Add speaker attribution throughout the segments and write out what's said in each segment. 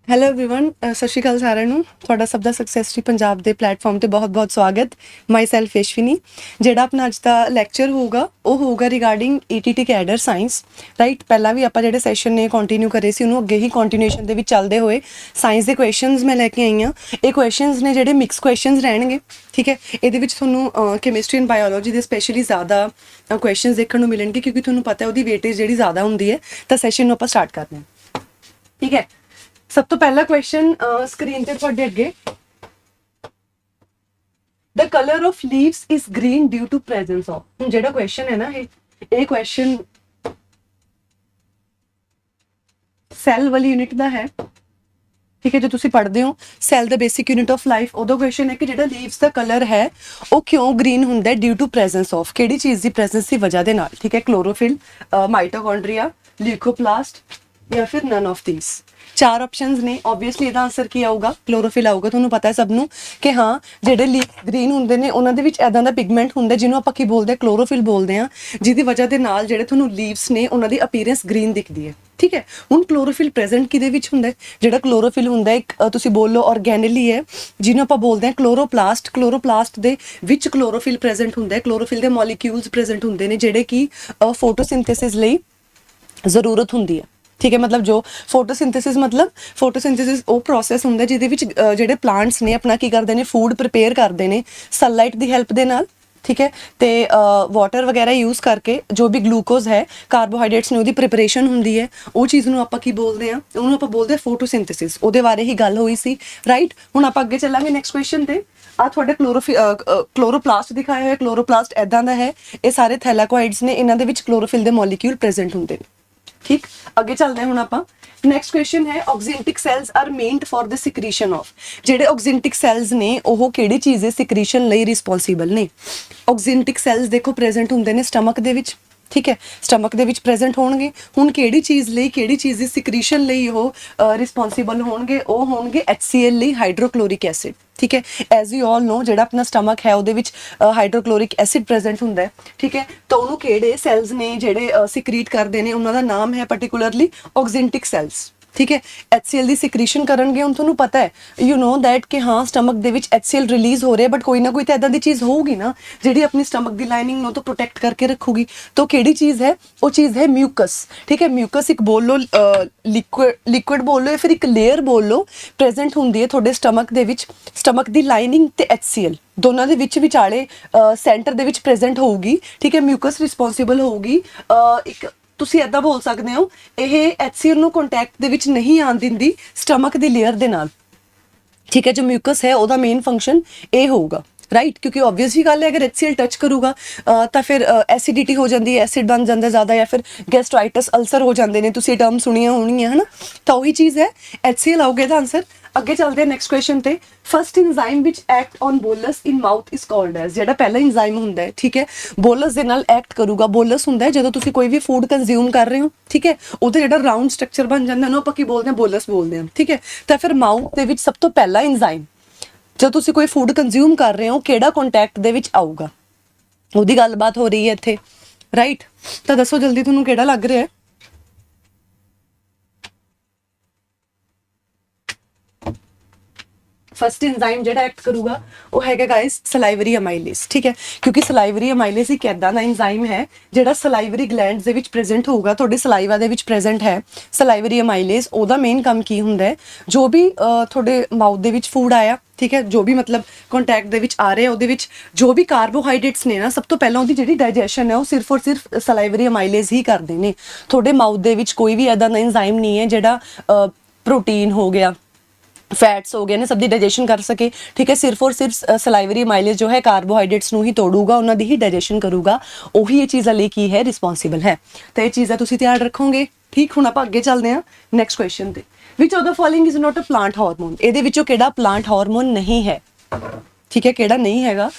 Speaker 1: Hello everyone ਸਤਿ ਸ਼੍ਰੀ ਅਕਾਲ ਸਾਰਿਆਂ ਨੂੰ ਤੁਹਾਡਾ ਸਭ ਦਾ ਸਕਸੈਸਟਰੀ ਪੰਜਾਬ ਦੇ ਪਲੇਟਫਾਰਮ ਤੇ ਬਹੁਤ-ਬਹੁਤ ਸਵਾਗਤ ਮਾਈ ਸੈਲਫ ਯਸ਼ਵਿਨੀ ਜਿਹੜਾ ਆਪਣਾ ਅੱਜ ਦਾ ਲੈਕਚਰ ਹੋਊਗਾ ਉਹ ਹੋਊਗਾ regarding ETT cadre science right ਪਹਿਲਾਂ ਵੀ ਆਪਾਂ ਜਿਹੜੇ ਸੈਸ਼ਨ ਨੇ ਕੰਟੀਨਿਊ ਕਰੇ ਸੀ ਉਹਨੂੰ ਅੱਗੇ ਹੀ ਕੰਟੀਨਿਊਏਸ਼ਨ ਦੇ ਵਿੱਚ ਚੱਲਦੇ ਹੋਏ ਸਾਇੰਸ ਦੇ ਕੁਐਸਚਨਸ ਮੈਂ ਲੈ ਕੇ ਆਈ ਹਾਂ ਇਹ ਕੁਐਸਚਨਸ ਨੇ ਜਿਹੜੇ ਮਿਕਸ ਕੁਐਸਚਨਸ ਰਹਿਣਗੇ ਠੀਕ ਹੈ ਇਹਦੇ ਵਿੱਚ ਤੁਹਾਨੂੰ ਕੈਮਿਸਟਰੀ ਐਂਡ ਬਾਇਓਲੋਜੀ ਦੇ ਸਪੈਸ਼ਲੀ ਜ਼ਿਆਦਾ ਕੁਐਸਚਨਸ ਦੇਖਣ ਨੂੰ ਮਿਲਣਗੇ ਕਿਉਂਕਿ ਤੁਹਾਨੂੰ ਪਤਾ ਹੈ ਉਹਦੀ ਵੇਟੇਜ ਜਿਹੜੀ ਜ਼ਿਆਦਾ ਹੁੰਦੀ ਹੈ ਤਾਂ ਸੈਸ਼ਨ ਨੂੰ ਆਪਾਂ ਸਟਾਰਟ ਕਰਦੇ ਹਾਂ ਠੀਕ ਹੈ सब तो पहला क्वेश्चन स्क्रीन पे ਤੁਹਾਡੇ ਅੱਗੇ the color of leaves is green due to presence of ਹੁਣ ਜਿਹੜਾ ਕੁਐਸਚਨ ਹੈ ਨਾ ਇਹ ਕੁਐਸਚਨ ਸੈੱਲ ਵਾਲੀ ਯੂਨਿਟ ਦਾ ਹੈ ਠੀਕ ਹੈ ਜੇ ਤੁਸੀਂ ਪੜ੍ਹਦੇ ਹੋ cell the basic unit of life ਉਹਦਾ ਕੁਐਸਚਨ ਹੈ ਕਿ ਜਿਹੜਾ ਲੀਵਸ ਦਾ ਕਲਰ ਹੈ ਉਹ ਕਿਉਂ ਗ੍ਰੀਨ ਹੁੰਦਾ ਹੈ ਡਿਊ ਟੂ ਪ੍ਰੈਜ਼ੈਂਸ ਆਫ ਕਿਹੜੀ ਚੀਜ਼ ਦੀ ਪ੍ਰੈਜ਼ੈਂਸ ਦੀ ਵਜ੍ਹਾ ਦੇ ਨਾਲ ਠੀਕ ਹੈ ਕਲੋਰੋਫਿਲ ਮਾਈਟੋਕੌਂਡਰੀਆ ल्यूकोप्लास्ट या फिर नन ऑफ दीज चार ऑप्शंस ने ऑब्वियसली ਇਹਦਾ ਆਨਸਰ ਕੀ ਆਊਗਾ ਕਲੋਰੋਫਿਲ ਆਊਗਾ ਤੁਹਾਨੂੰ ਪਤਾ ਹੈ ਸਭ ਨੂੰ ਕਿ ਹਾਂ ਜਿਹੜੇ ਲੀਵ ਗ੍ਰੀਨ ਹੁੰਦੇ ਨੇ ਉਹਨਾਂ ਦੇ ਵਿੱਚ ਐਦਾਂ ਦਾ ਪਿਗਮੈਂਟ ਹੁੰਦਾ ਜਿਹਨੂੰ ਆਪਾਂ ਕੀ ਬੋਲਦੇ ਆ ਕਲੋਰੋਫਿਲ ਬੋਲਦੇ ਆ ਜਿਹਦੀ ਵਜ੍ਹਾ ਦੇ ਨਾਲ ਜਿਹੜੇ ਤੁਹਾਨੂੰ ਲੀਵਸ ਨੇ ਉਹਨਾਂ ਦੀ ਅਪੀਅਰੈਂਸ ਗ੍ਰੀਨ ਦਿਖਦੀ ਹੈ ਠੀਕ ਹੈ ਹੁਣ ਕਲੋਰੋਫਿਲ ਪ੍ਰੈਜ਼ੈਂਟ ਕਿਹਦੇ ਵਿੱਚ ਹੁੰਦਾ ਜਿਹੜਾ ਕਲੋਰੋਫਿਲ ਹੁੰਦਾ ਇੱਕ ਤੁਸੀਂ ਬੋਲ ਲਓ ਆਰਗੈਨਿਲੀ ਹੈ ਜਿਹਨੂੰ ਆਪਾਂ ਬੋਲਦੇ ਆ ਕਲੋਰੋਪਲਾਸਟ ਦੇ ਵਿੱਚ ਕਲੋਰੋਫਿਲ ਪ੍ਰੈਜ਼ੈਂਟ ਹੁੰਦਾ ਹੈ ਕਲੋਰੋਫਿਲ ਦੇ ਮੋਲੀਕਿਊਲਸ ਪ੍ਰੈਜ਼ੈਂਟ ਹੁੰਦੇ ਨੇ ਜਿਹੜੇ ਕਿ ਫੋਟੋਸਿੰਥੇਸਿਸ ਲਈ ਜ਼ਰੂਰਤ ਹੁੰਦੀ ਹੈ ठीक है मतलब जो फोटोसिंथेसिस वो प्रोसैस ਹੁੰਦਾ ਜਿਹਦੇ ਵਿੱਚ ਜਿਹੜੇ ਪਲਾਂਟਸ ਨੇ ਆਪਣਾ ਕੀ ਕਰਦੇ ਨੇ ਫੂਡ ਪ੍ਰਿਪੇਅਰ ਕਰਦੇ ਨੇ ਸਨਲਾਈਟ ਦੀ ਹੈਲਪ ਦੇ ਨਾਲ ਠੀਕ ਹੈ ਤੇ ਵਾਟਰ ਵਗੈਰਾ ਯੂਜ਼ ਕਰਕੇ ਜੋ ਵੀ ਗਲੂਕੋਜ਼ ਹੈ ਕਾਰਬੋਹਾਈਡਰੇਟਸ ਨੇ ਉਹਦੀ ਪ੍ਰਿਪਰੇਸ਼ਨ ਹੁੰਦੀ ਹੈ ਉਹ ਚੀਜ਼ ਨੂੰ ਆਪਾਂ ਕੀ ਬੋਲਦੇ ਆ ਉਹਨੂੰ ਆਪਾਂ ਬੋਲਦੇ ਆ ਫੋਟੋਸਿੰਥੇਸਿਸ ਉਹਦੇ ਬਾਰੇ ਹੀ ਗੱਲ ਹੋਈ ਸੀ ਰਾਈਟ ਹੁਣ ਆਪਾਂ ਅੱਗੇ ਚੱਲਾਂਗੇ ਨੈਕਸਟ ਕੁਐਸਚਨ ਤੇ ਆ ਤੁਹਾਡੇ ਕਲੋਰੋਪਲਾਸਟ ਦਿਖਾਇਆ ਹੋਇਆ ਕਲੋਰੋਪਲਾਸਟ ਐਦਾਂ ਦਾ ਹੈ ਇਹ ਸਾਰੇ ਥੈਲਾਕੋਇਡਸ ਨੇ ਇਹਨਾਂ ਦੇ ਵਿੱਚ ਕਲੋਰੋਫਿਲ ਦੇ ਮੋਲੀਕਿਊਲ ਪ੍ਰੈਜ਼ੈਂਟ ਹੁੰਦੇ ਨੇ ठीक ਅੱਗੇ ਚੱਲਦੇ ਹਾਂ ਹੁਣ ਆਪਾਂ ਨੈਕਸਟ ਕੁਐਸਚਨ ਹੈ oxyntic cells are meant for the secretion of ਜਿਹੜੇ ਆਕਜ਼ੈਂਟਿਕ ਸੈਲਸ ਨੇ ਉਹ ਕਿਹੜੀ ਚੀਜ਼ ਦੇ ਸਿਕ੍ਰੀਸ਼ਨ ਲਈ ਰਿਸਪੌਂਸਿਬਲ ਨੇ ਆਕਜ਼ੈਂਟਿਕ ਸੈਲਸ ਦੇਖੋ ਪ੍ਰੈਜ਼ੈਂਟ ਹੁੰਦੇ ਨੇ ਸਟਮਕ ਦੇ ਵਿੱਚ ਠੀਕ ਹੈ ਸਟਮਕ ਦੇ ਵਿੱਚ ਪ੍ਰੈਜ਼ੈਂਟ ਹੋਣਗੇ ਹੁਣ ਕਿਹੜੀ ਚੀਜ਼ ਦੀ ਸਿਕ੍ਰੀਸ਼ਨ ਲਈ ਉਹ ਰਿਸਪੌਂਸਿਬਲ ਹੋਣਗੇ ਉਹ ਹੋਣਗੇ HCl ਲਈ ਹਾਈਡਰੋਕਲੋਰਿਕ ਐਸਿਡ ਠੀਕ ਹੈ ਐਜ਼ ਯੂ ਆਲ ਨੋ ਜਿਹੜਾ ਆਪਣਾ ਸਟਮਕ ਹੈ ਉਹਦੇ ਵਿੱਚ ਹਾਈਡਰੋਕਲੋਰਿਕ ਐਸਿਡ ਪ੍ਰੈਜ਼ੈਂਟ ਹੁੰਦਾ ਹੈ ਠੀਕ ਹੈ ਤਾਂ ਉਹਨੂੰ ਕਿਹੜੇ ਸੈਲਸ ਨੇ ਜਿਹੜੇ ਸਿਕ੍ਰੀਟ ਕਰਦੇ ਨੇ ਉਹਨਾਂ ਦਾ ਨਾਮ ਹੈ ਪਾਰਟਿਕੂਲਰਲੀ ਆਕਜ਼ੈਂਟਿਕ ਸੈਲਸ ਠੀਕ ਹੈ HCl ਦੀ ਸਿਕ੍ਰੀਸ਼ਨ ਕਰਨਗੇ ਹੁਣ ਤੁਹਾਨੂੰ ਪਤਾ ਹੈ ਯੂ ਨੋ ਦੈਟ ਕਿ ਹਾਂ ਸਟਮਕ ਦੇ ਵਿੱਚ HCl ਰਿਲੀਜ਼ ਹੋ ਰਿਹਾ ਬਟ ਕੋਈ ਨਾ ਕੋਈ ਤਾਂ ਇਦਾਂ ਦੀ ਚੀਜ਼ ਹੋਊਗੀ ਨਾ ਜਿਹੜੀ ਆਪਣੀ ਸਟਮਕ ਦੀ ਲਾਈਨਿੰਗ ਨੂੰ ਤਾਂ ਪ੍ਰੋਟੈਕਟ ਕਰਕੇ ਰੱਖੂਗੀ ਤਾਂ ਕਿਹੜੀ ਚੀਜ਼ ਹੈ ਉਹ ਚੀਜ਼ ਹੈ ਮਿਊਕਸ ਠੀਕ ਹੈ ਮਿਊਕਸ ਇੱਕ ਬੋਲ ਲਓ ਲਿਕੁਇਡ ਬੋਲ ਲਓ ਜਾਂ ਫਿਰ ਇੱਕ ਲੇਅਰ ਬੋਲ ਲਓ ਪ੍ਰੈਜ਼ੈਂਟ ਹੁੰਦੀ ਹੈ ਤੁਹਾਡੇ ਸਟਮਕ ਦੇ ਵਿੱਚ ਸਟਮਕ ਦੀ ਲਾਈਨਿੰਗ ਤੇ HCl ਦੋਨਾਂ ਦੇ ਵਿੱਚ ਵਿਚਾਲੇ ਸੈਂਟਰ ਦੇ ਵਿੱਚ ਪ੍ਰੈਜ਼ੈਂਟ ਹੋਊਗੀ ਠੀਕ ਹੈ ਮਿਊਕਸ ਰਿਸਪੌਂਸਿਬਲ ਹੋਊਗੀ ਇੱਕ ਤੁਸੀਂ ਐਦਾਂ ਬੋਲ ਸਕਦੇ ਹੋ ਇਹ HCl ਨੂੰ ਕੰਟੈਕਟ ਦੇ ਵਿੱਚ ਨਹੀਂ ਆਉਣ ਦਿੰਦੀ ਸਟਮਕ ਦੀ ਲੇਅਰ ਦੇ ਨਾਲ ਠੀਕ ਹੈ ਜੋ ਮਿਊਕਸ ਹੈ ਉਹਦਾ ਮੇਨ ਫੰਕਸ਼ਨ ਇਹ ਹੋਊਗਾ ਰਾਈਟ ਕਿਉਂਕਿ ਆਬਵੀਅਸ ਹੀ ਗੱਲ ਹੈ ਅਗਰ HCl ਟੱਚ ਕਰੂਗਾ ਤਾਂ ਫਿਰ ਐਸਿਡਿਟੀ ਹੋ ਜਾਂਦੀ ਹੈ ਐਸਿਡ ਬਣ ਜਾਂਦਾ ਜ਼ਿਆਦਾ ਜਾਂ ਫਿਰ ਗੈਸਟ੍ਰਾਈਟਸ ਅਲਸਰ ਹੋ ਜਾਂਦੇ ਨੇ ਤੁਸੀਂ ਟਰਮ ਸੁਣੀਆਂ ਹੋਣਗੀਆਂ ਹਨਾ ਤਾਂ ਉਹੀ ਚੀਜ਼ ਹੈ HCl ਆਊਗਾ ਇਹਦਾ ਆਨਸਰ ਅੱਗੇ ਚੱਲਦੇ ਹਾਂ ਨੈਕਸਟ ਕੁਐਸਚਨ ਤੇ first enzyme which act on bolus in mouth is called as ਜਿਹੜਾ ਪਹਿਲਾ ਇੰਜ਼ਾਈਮ ਹੁੰਦਾ ਹੈ ਠੀਕ ਹੈ ਬੋਲਸ ਦੇ ਨਾਲ ਐਕਟ ਕਰੂਗਾ ਬੋਲਸ ਹੁੰਦਾ ਹੈ ਜਦੋਂ ਤੁਸੀਂ ਕੋਈ ਵੀ ਫੂਡ ਕੰਜ਼ਿਊਮ ਕਰ ਰਹੇ ਹੋ ਠੀਕ ਹੈ ਉਹਦਾ ਜਿਹੜਾ ਰਾਉਂਡ ਸਟਰਕਚਰ ਬਣ ਜਾਂਦਾ ਉਹਨੂੰ ਆਪਾਂ ਕੀ ਬੋਲਦੇ ਹਾਂ ਬੋਲਸ ਬੋਲਦੇ ਹਾਂ ਠੀਕ ਹੈ ਤਾਂ ਫਿਰ ਮਾਊਥ ਦੇ ਵਿੱਚ ਸਭ ਤੋਂ ਪਹਿਲਾ ਇੰਜ਼ਾਈਮ ਜਦੋਂ ਤੁਸੀਂ ਕੋਈ ਫੂਡ ਕੰਜ਼ਿਊਮ ਕਰ ਰਹੇ ਹੋ ਕਿਹੜਾ ਕੰਟੈਕਟ ਦੇ ਵਿੱਚ ਆਊਗਾ ਉਹਦੀ ਗੱਲਬਾਤ ਹੋ ਰਹੀ ਹੈ ਇੱਥੇ ਰਾਈਟ ਤਾਂ ਦੱਸੋ ਜਲਦੀ ਤੁਹਾਨੂੰ ਕਿਹੜਾ ਲੱਗ ਰਿਹਾ ਹੈ फर्स्ट एंजाइम ਜਿਹੜਾ ਐਕਟ ਕਰੂਗਾ ਉਹ ਹੈਗਾ ਗਾਇਸ ਸਲਾਈਵਰੀ ਅਮਾਈਲੇਸ ਠੀਕ ਹੈ ਕਿਉਂਕਿ ਸਲਾਈਵਰੀ ਅਮਾਈਲੇਸ ਇੱਕ ਐਦਾਂ ਦਾ ਐਂਜ਼ਾਈਮ ਹੈ ਜਿਹੜਾ ਸਲਾਈਵਰੀ ਗਲੈਂਡਸ ਦੇ ਵਿੱਚ ਪ੍ਰੈਜ਼ੈਂਟ ਹੋਊਗਾ ਤੁਹਾਡੇ ਸਲਾਈਵਾ ਦੇ ਵਿੱਚ ਪ੍ਰੈਜ਼ੈਂਟ ਹੈ ਸਲਾਈਵਰੀ ਅਮਾਈਲੇਸ ਉਹਦਾ ਮੇਨ ਕੰਮ ਕੀ ਹੁੰਦਾ ਹੈ ਜੋ ਵੀ ਤੁਹਾਡੇ ਮਾਊਥ ਦੇ ਵਿੱਚ ਫੂਡ ਆਇਆ ਠੀਕ ਹੈ ਜੋ ਵੀ ਮਤਲਬ ਕੰਟੈਕਟ ਦੇ ਵਿੱਚ ਆ ਰਿਹਾ ਉਹਦੇ ਵਿੱਚ ਜੋ ਵੀ ਕਾਰਬੋਹਾਈਡਰੇਟਸ ਨੇ ਨਾ ਸਭ ਤੋਂ ਪਹਿਲਾਂ ਉਹਦੀ ਜਿਹੜੀ ਡਾਈਜੈਸ਼ਨ ਹੈ ਉਹ ਸਿਰਫ ਔਰ ਸਿਰਫ ਸਲਾਈਵਰੀ ਅਮਾਈਲੇਸ ਹੀ ਕਰਦੇ ਨੇ ਤੁਹਾਡੇ ਮਾਊਥ ਦੇ ਵਿੱਚ ਕੋਈ ਵੀ ਐਦਾਂ ਦਾ ਐਂਜ਼ਾਈਮ ਨਹੀਂ ਹੈ ਜਿਹੜਾ ਪ੍ਰੋਟੀਨ ਹੋ ਗਿਆ फैट्स हो गए ने सब दी डाइजेशन कर सके ठीक है सिर्फ और सिर्फ सलाइवरी अमाइलेज जो है कार्बोहाइड्रेट्स ਨੂੰ ਹੀ ਤੋੜੂਗਾ ਉਹਨਾਂ ਦੀ ਹੀ ਡਾਈਜੈਸ਼ਨ ਕਰੂਗਾ ਉਹੀ ਇਹ ਚੀਜ਼ਾਂ ਲਈ ਕੀ ਹੈ ਰਿਸਪੌਂਸਿਬਲ ਹੈ ਤਾਂ ਇਹ ਚੀਜ਼ਾਂ ਤੁਸੀਂ ਧਿਆਨ ਰੱਖੋਗੇ ਠੀਕ ਹੁਣ ਆਪਾਂ ਅੱਗੇ ਚੱਲਦੇ ਹਾਂ ਨੈਕਸਟ ਕੁਐਸਚਨ ਤੇ which of the following is not a plant hormone ਇਹਦੇ ਵਿੱਚੋਂ ਕਿਹੜਾ ਪਲਾਂਟ ਹਾਰਮੋਨ ਨਹੀਂ ਹੈ ਠੀਕ ਹੈ ਕਿਹੜਾ ਨਹੀਂ ਹੈਗਾ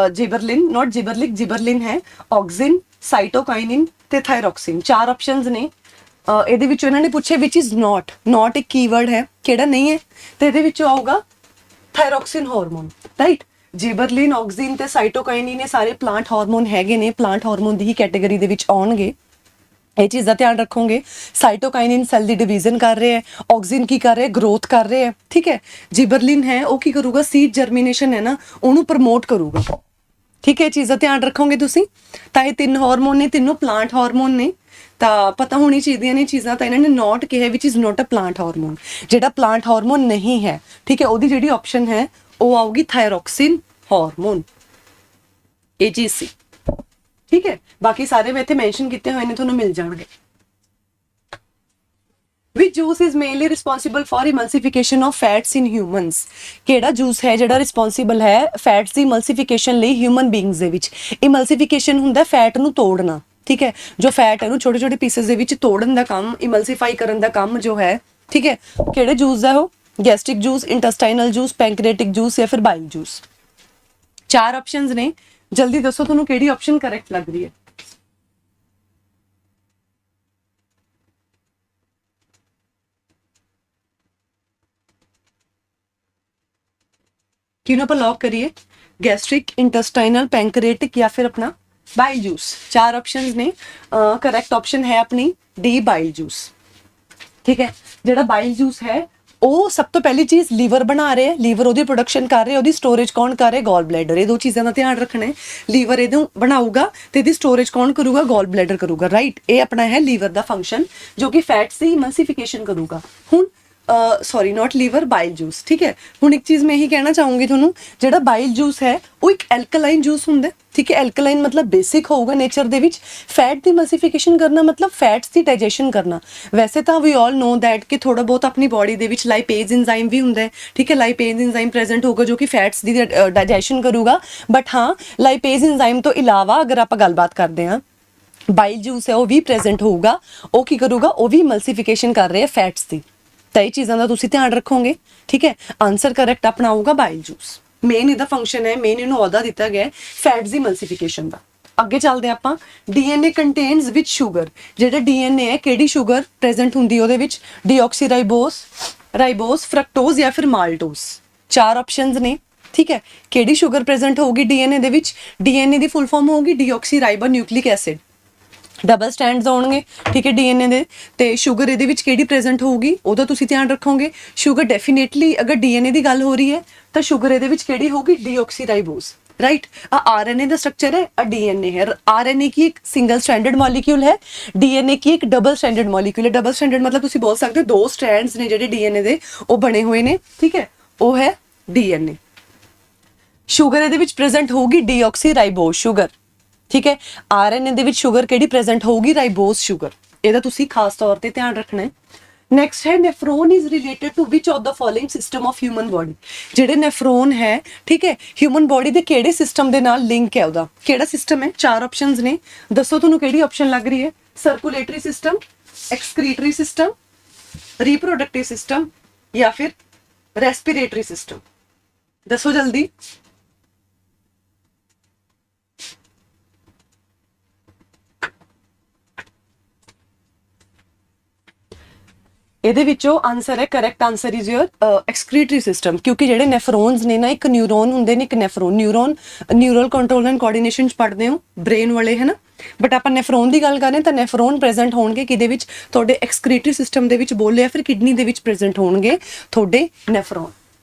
Speaker 1: ਜਿਬਰਲਿਨ ਨਾਟ ਜਿਬਰਲਿਨ ਹੈ ਆਕਸਿਨ ਸਾਈਟੋਕਾਈਨਿਨ ਤੇ ਥਾਇਰੋਕਸਿਨ ਚਾਰ ਆਪਸ਼ਨਸ ਨੇ ਇਹਦੇ ਵਿੱਚੋਂ ਇਹਨਾਂ ਨੇ ਪੁੱਛੇ ਵਿਚ ਇਜ਼ ਨਾਟ ਇੱਕ ਕੀਵਰਡ ਹੈ ਕਿਹੜਾ ਨਹੀਂ ਹੈ ਤੇ ਇਹਦੇ ਵਿੱਚੋਂ ਆਊਗਾ ਥਾਇਰੋਕਸਿਨ ਹਾਰਮੋਨ ਰਾਈਟ ਜਿਬਰਲਿਨ ਆਕਸਿਨ ਤੇ ਸਾਈਟੋਕਾਈਨਿਨ ਇਹ ਸਾਰੇ ਪਲਾਂਟ ਹਾਰਮੋਨ ਹੈਗੇ ਨੇ ਪਲਾਂਟ ਹਾਰਮੋਨ ਦੀ ਹੀ ਕੈਟਾਗਰੀ ਦੇ ਵਿੱਚ ਆਉਣਗੇ ਇਹ ਚੀਜ਼ ਦਾ ਧਿਆਨ ਰੱਖੋਗੇ। ਸਾਈਟੋਕਾਈਨਿਨ ਸੈੱਲ ਦੀ ਡਿਵੀਜ਼ਨ ਕਰ ਰਿਹਾ ਹੈ, ਆਕਸੀਨ ਕੀ ਕਰ ਰਿਹਾ, ਗਰੋਥ ਕਰ ਰਿਹਾ ਹੈ, ਠੀਕ ਹੈ। ਜਿਬਰਲਿਨ ਹੈ ਉਹ ਕੀ ਕਰੂਗਾ, ਸੀਡ ਜਰਮੀਨੇਸ਼ਨ ਹੈ ਨਾ ਉਹਨੂੰ ਪ੍ਰਮੋਟ ਕਰੂਗਾ, ਠੀਕ ਹੈ। ਇਹ ਚੀਜ਼ ਦਾ ਧਿਆਨ ਰੱਖੋਗੇ ਤੁਸੀਂ। ਤਾਂ ਇਹ 3 ਹਾਰਮੋਨ ਨੇ, ਤਿੰਨੋਂ ਪਲਾਂਟ ਹਾਰਮੋਨ ਨੇ, ਤਾਂ ਪਤਾ ਹੋਣੀ ਚਾਹੀਦੀਆਂ ਨੇ ਚੀਜ਼ਾਂ। ਤਾਂ ਇਹਨਾਂ ਨੇ ਨੋਟ ਕਿਹਾ which is not a plant hormone. ਜਿਹੜਾ ਪਲਾਂਟ ਹਾਰਮੋਨ ਨਹੀਂ ਹੈ, ਠੀਕ ਹੈ, ਉਹਦੀ ਜਿਹੜੀ ਆਪਸ਼ਨ ਹੈ ਉਹ ਆਊਗੀ ਥਾਇਰੋਕਸਿਨ ਹਾਰਮੋਨ। ਇਹ ਚੀਜ਼ ਸੀ, ਠੀਕ ਹੈ। ਬਾਕੀ ਸਾਰੇ ਮੈਂ ਇੱਥੇ ਮੈਂਸ਼ਨ ਕੀਤੇ ਹੋਏ ਨੇ, ਤੁਹਾਨੂੰ ਮਿਲ ਜਾਣਗੇ। Which juice is mainly responsible for emulsification of fats in humans? ਕਿਹੜਾ ਜੂਸ ਹੈ ਜਿਹੜਾ ਰਿਸਪੌਂਸਿਬਲ ਹੈ ਫੈਟਸ ਦੀ emulsification ਲਈ ਹਿਊਮਨ ਬੀਇੰਗਸ ਦੇ ਵਿੱਚ? emulsification ਹੁੰਦਾ ਫੈਟ ਨੂੰ ਤੋੜਨਾ, ਠੀਕ ਹੈ। ਜੋ ਫੈਟ ਹੈ ਉਹਨੂੰ ਛੋਟੇ ਛੋਟੇ ਪੀਸਸ ਦੇ ਵਿੱਚ ਤੋੜਨ ਦਾ ਕੰਮ, ਇਮਲਸੀਫਾਈ ਕਰਨ ਦਾ ਕੰਮ ਜੋ ਹੈ, ਠੀਕ ਹੈ। ਕਿਹੜੇ ਜੂਸ ਦਾ ਉਹ? ਗੈਸਟ੍ਰਿਕ ਜੂਸ, ਇੰਟੈਸਟਾਈਨਲ ਜੂਸ, ਪੈਂਕ੍ਰੀਆਟਿਕ ਜੂਸ ਜਾਂ ਫਿਰ ਬਾਈਲ ਜੂਸ। 4 ਆਪਸ਼ਨਸ ਨੇ, ਜਲਦੀ ਦੱਸੋ ਤੁਹਾਨੂੰ ਕਿਹੜੀ ਆਪਸ਼ਨ ਕਰੈਕਟ ਲੱਗ ਰਹੀ ਹੈ। ਕਿਹਨੂੰ ਆਪਾਂ ਲੌਕ ਕਰੀਏ? ਗੈਸਟ੍ਰਿਕ, ਇੰਟੈਸਟਾਈਨਲ, ਪੈਂਕ੍ਰੀਆਟਿਕ ਜਾਂ ਫਿਰ ਆਪਣਾ ਬਾਈਲ ਜੂਸ। 4 ਆਪਸ਼ਨਸ ਨੇ। ਕਰੈਕਟ ਆਪਸ਼ਨ ਹੈ ਆਪਣੀ ਡੀ, ਬਾਈਲ ਜੂਸ, ਠੀਕ ਹੈ। ਜਿਹੜਾ ਬਾਈਲ ਜੂਸ ਹੈ ਉਹ ਸਭ ਤੋਂ ਪਹਿਲੀ ਚੀਜ਼ ਲੀਵਰ ਬਣਾ ਰਿਹਾ ਹੈ, ਲੀਵਰ ਉਹਦੀ ਪ੍ਰੋਡਕਸ਼ਨ ਕਰ ਰਿਹਾ, ਉਹਦੀ ਸਟੋਰੇਜ ਕੌਣ ਕਰ ਰਿਹਾ? ਗੋਲ ਬਲੈਡਰ। ਇਹ 2 ਚੀਜ਼ਾਂ ਦਾ ਧਿਆਨ ਰੱਖਣਾ ਹੈ। ਲੀਵਰ ਇਹਨੂੰ ਬਣਾਊਗਾ ਤੇ ਇਹਦੀ ਸਟੋਰੇਜ ਕੌਣ ਕਰੂਗਾ? ਗੋਲ ਬਲੈਡਰ ਕਰੂਗਾ, ਰਾਈਟ। ਇਹ ਆਪਣਾ ਹੈ ਲੀਵਰ ਦਾ ਫੰਕਸ਼ਨ ਜੋ ਕਿ ਫੈਟਸ ਦੀ ਇਮਲਸੀਫਿਕੇਸ਼ਨ ਕਰੂਗਾ। ਹੁਣ sorry note liver, bile juice, ਠੀਕ ਹੈ। ਹੁਣ ਇੱਕ ਚੀਜ਼ ਮੈਂ ਇਹੀ ਕਹਿਣਾ ਚਾਹੂੰਗੀ ਤੁਹਾਨੂੰ, ਜਿਹੜਾ ਬਾਈਲ ਜੂਸ ਹੈ ਉਹ ਇੱਕ ਐਲਕਲਾਈਨ ਜੂਸ ਹੁੰਦਾ, ਠੀਕ ਹੈ। ਐਲਕਲਾਈਨ ਮਤਲਬ ਬੇਸਿਕ ਹੋਊਗਾ ਨੇਚਰ ਦੇ ਵਿੱਚ। ਫੈਟ ਦੀ ਇਮਲਸੀਫਿਕੇਸ਼ਨ ਕਰਨਾ ਮਤਲਬ ਫੈਟਸ ਦੀ ਡਾਈਜੈਸ਼ਨ ਕਰਨਾ। ਵੈਸੇ ਤਾਂ ਵੀ ਆਲ ਨੋ ਦੈਟ ਕਿ ਥੋੜਾ ਬਹੁਤ ਆਪਣੀ ਬੋਡੀ ਦੇ ਵਿੱਚ ਲਾਈਪੇਜ਼ ਐਂਜ਼ਾਈਮ ਵੀ ਹੁੰਦਾ ਹੈ, ਠੀਕ ਹੈ। ਲਾਈਪੇਜ਼ ਐਂਜ਼ਾਈਮ ਪ੍ਰੈਜ਼ੈਂਟ ਹੋਊਗਾ ਜੋ ਕਿ ਫੈਟਸ ਦੀ ਡਾਈਜੈਸ਼ਨ ਕਰੂਗਾ। ਬਟ ਹਾਂ, ਲਾਈਪੇਜ਼ ਐਂਜ਼ਾਈਮ ਤੋਂ ਇਲਾਵਾ ਅਗਰ ਆਪਾਂ ਗੱਲਬਾਤ ਕਰਦੇ ਹਾਂ, ਬਾਈਲ ਜੂਸ ਹੈ ਉਹ ਵੀ ਪ੍ਰੈਜ਼ੈਂਟ ਹੋਊਗਾ। ਉਹ ਕੀ ਕਰੂਗਾ? ਉਹ ਵੀ ਇਮਲਸੀਫਿਕੇਸ਼ਨ ਕਰ ਰਿਹਾ ਫੈਟਸ ਦੀ। ਤਾਂ ਇਹ ਚੀਜ਼ਾਂ ਦਾ ਤੁਸੀਂ ਧਿਆਨ ਰੱਖੋਗੇ, ਠੀਕ ਹੈ। ਆਨਸਰ ਕਰੈਕਟ ਆਪਣਾ ਆਊਗਾ ਬਾਈਲ ਜੂਸ। ਮੇਨ ਇਹਦਾ ਫੰਕਸ਼ਨ ਹੈ, ਮੇਨ ਇਹਨੂੰ ਅਹੁਦਾ ਦਿੱਤਾ ਗਿਆ ਫੈਟਸ ਦੀ ਇਮਲਸੀਫਿਕੇਸ਼ਨ ਦਾ। ਅੱਗੇ ਚੱਲਦੇ ਆਪਾਂ। ਡੀਐਨਏ ਕੰਟੇਨਸ ਵਿਚ ਸ਼ੂਗਰ। ਜਿਹੜਾ ਡੀਐਨਏ ਹੈ ਕਿਹੜੀ ਸ਼ੂਗਰ ਪ੍ਰੈਜ਼ੈਂਟ ਹੁੰਦੀ ਉਹਦੇ ਵਿੱਚ? ਡੀਆਕਸੀਰਾਈਬੋਸ, ਰਾਈਬੋਸ, ਫਰਕਟੋਜ਼ ਜਾਂ ਫਿਰ ਮਾਲਟੋਜ਼। 4 ਆਪਸ਼ਨਸ ਨੇ, ਠੀਕ ਹੈ। ਕਿਹੜੀ ਸ਼ੂਗਰ ਪ੍ਰੈਜ਼ੈਂਟ ਹੋਊਗੀ ਡੀਐਨਏ ਦੇ ਵਿੱਚ? ਡੀਐਨਏ ਦੀ ਫੁੱਲ ਫਾਰਮ ਹੋਊਗੀ ਡੀਆਕਸੀਰਾਈਬੋ ਨਿਊਕਲਿਕ ਐਸਿਡ। ਡਬਲ ਸਟੈਂਡਸ ਆਉਣਗੇ, ਠੀਕ ਹੈ, ਡੀਐਨਏ ਦੇ। ਤੇ ਸ਼ੂਗਰ ਇਹਦੇ ਵਿੱਚ ਕਿਹੜੀ ਪ੍ਰੈਜ਼ੈਂਟ ਹੋਊਗੀ ਉਹਦਾ ਤੁਸੀਂ ਧਿਆਨ ਰੱਖੋਗੇ। ਸ਼ੂਗਰ ਡੈਫੀਨੇਟਲੀ ਅਗਰ ਡੀਐਨਏ ਦੀ ਗੱਲ ਹੋ ਰਹੀ ਹੈ ਤਾਂ ਸ਼ੂਗਰ ਇਹਦੇ ਵਿੱਚ ਕਿਹੜੀ ਹੋਊਗੀ? ਡੀਆਕਸੀਰਾਈਬੋਸ, ਰਾਈਟ। ਆਰਐਨਏ ਦਾ ਸਟਰਕਚਰ ਹੈ, ਡੀਐਨਏ ਹੈ। ਆਰਐਨਏ ਕੀ ਇੱਕ ਸਿੰਗਲ ਸਟੈਂਡਰਡ ਮੋਲੀਕਿਊਲ ਹੈ, ਡੀਐਨਏ ਕੀ ਇੱਕ ਡਬਲ ਸਟੈਂਡਰਡ ਮੋਲੀਕਿਊਲ ਹੈ। ਡਬਲ ਸਟੈਂਡਰਡ ਮਤਲਬ ਤੁਸੀਂ ਬੋਲ ਸਕਦੇ ਹੋ 2 ਸਟ੍ਰੈਂਡਸ ਨੇ ਜਿਹੜੇ ਡੀਐਨਏ ਦੇ ਉਹ ਬਣੇ ਹੋਏ ਨੇ, ਠੀਕ ਹੈ, ਉਹ ਹੈ ਡੀਐਨਏ। ਸ਼ੂਗਰ ਇਹਦੇ ਵਿੱਚ ਪ੍ਰੈਜ਼ੈਂਟ ਹੋਊਗੀ ਡੀਆਕਸੀਰਾਈਬੋਸ ਸ਼ੂਗਰ, ਠੀਕ ਹੈ। ਆਰਐਨਏ ਦੇ ਵਿੱਚ ਸ਼ੂਗਰ ਕਿਹੜੀ ਪ੍ਰੈਜ਼ੈਂਟ ਹੋਊਗੀ? ਰਾਈਬੋਸ ਸ਼ੂਗਰ। ਇਹਦਾ ਤੁਸੀਂ ਖਾਸ ਤੌਰ ਤੇ ਧਿਆਨ ਰੱਖਣਾ ਹੈ। ਨੈਕਸਟ ਹੈ nephron is related to which of the following system of human body. ਜਿਹੜੇ ਨੈਫਰੋਨ ਹੈ, ਠੀਕ ਹੈ, ਹਿਊਮਨ ਬੋਡੀ ਦੇ ਕਿਹੜੇ ਸਿਸਟਮ ਦੇ ਨਾਲ ਲਿੰਕ ਹੈ? ਉਹਦਾ ਕਿਹੜਾ ਸਿਸਟਮ ਹੈ? 4 ਆਪਸ਼ਨਸ ਨੇ, ਦੱਸੋ ਤੁਹਾਨੂੰ ਕਿਹੜੀ ਆਪਸ਼ਨ ਲੱਗ ਰਹੀ ਹੈ? Circulatory system, excretory system, reproductive system ਜਾਂ ਫਿਰ ਰੈਸਪੀਰੇਟਰੀ ਸਿਸਟਮ। ਦੱਸੋ ਜਲਦੀ। ਇਹਦੇ ਵਿੱਚੋਂ ਆਨਸਰ ਹੈ, correct answer is your excretory system. ਕਿਉਂਕਿ ਜਿਹੜੇ ਨੈਫਰੋਨਸ ਨੇ ਨਾ, ਇੱਕ ਨਿਊਰੋਨ ਹੁੰਦੇ ਨੇ, ਇੱਕ ਨੈਫਰੋਨ। ਨਿਊਰਲ ਕੰਟਰੋਲ ਐਂਡ ਕੋਆਰਡੀਨੇਸ਼ਨ ਚ ਪੜ੍ਹਦੇ ਹੋ ਬ੍ਰੇਨ ਵਾਲੇ, ਹੈ ਨਾ। ਬਟ ਆਪਾਂ ਨੈਫਰੋਨ ਦੀ ਗੱਲ ਕਰ ਰਹੇ ਤਾਂ ਨੈਫਰੋਨ ਪ੍ਰੈਜ਼ੈਂਟ ਹੋਣਗੇ ਕਿਹਦੇ ਵਿੱਚ? ਤੁਹਾਡੇ ਐਕਸਕ੍ਰੀਟਰੀ ਸਿਸਟਮ ਦੇ ਵਿੱਚ ਬੋਲਿਆ, ਫਿਰ ਕਿਡਨੀ ਦੇ ਵਿੱਚ ਪ੍ਰੈਜ਼ੈਂਟ ਹੋਣਗੇ ਤੁਹਾਡੇ ਨੈਫਰੋਨ,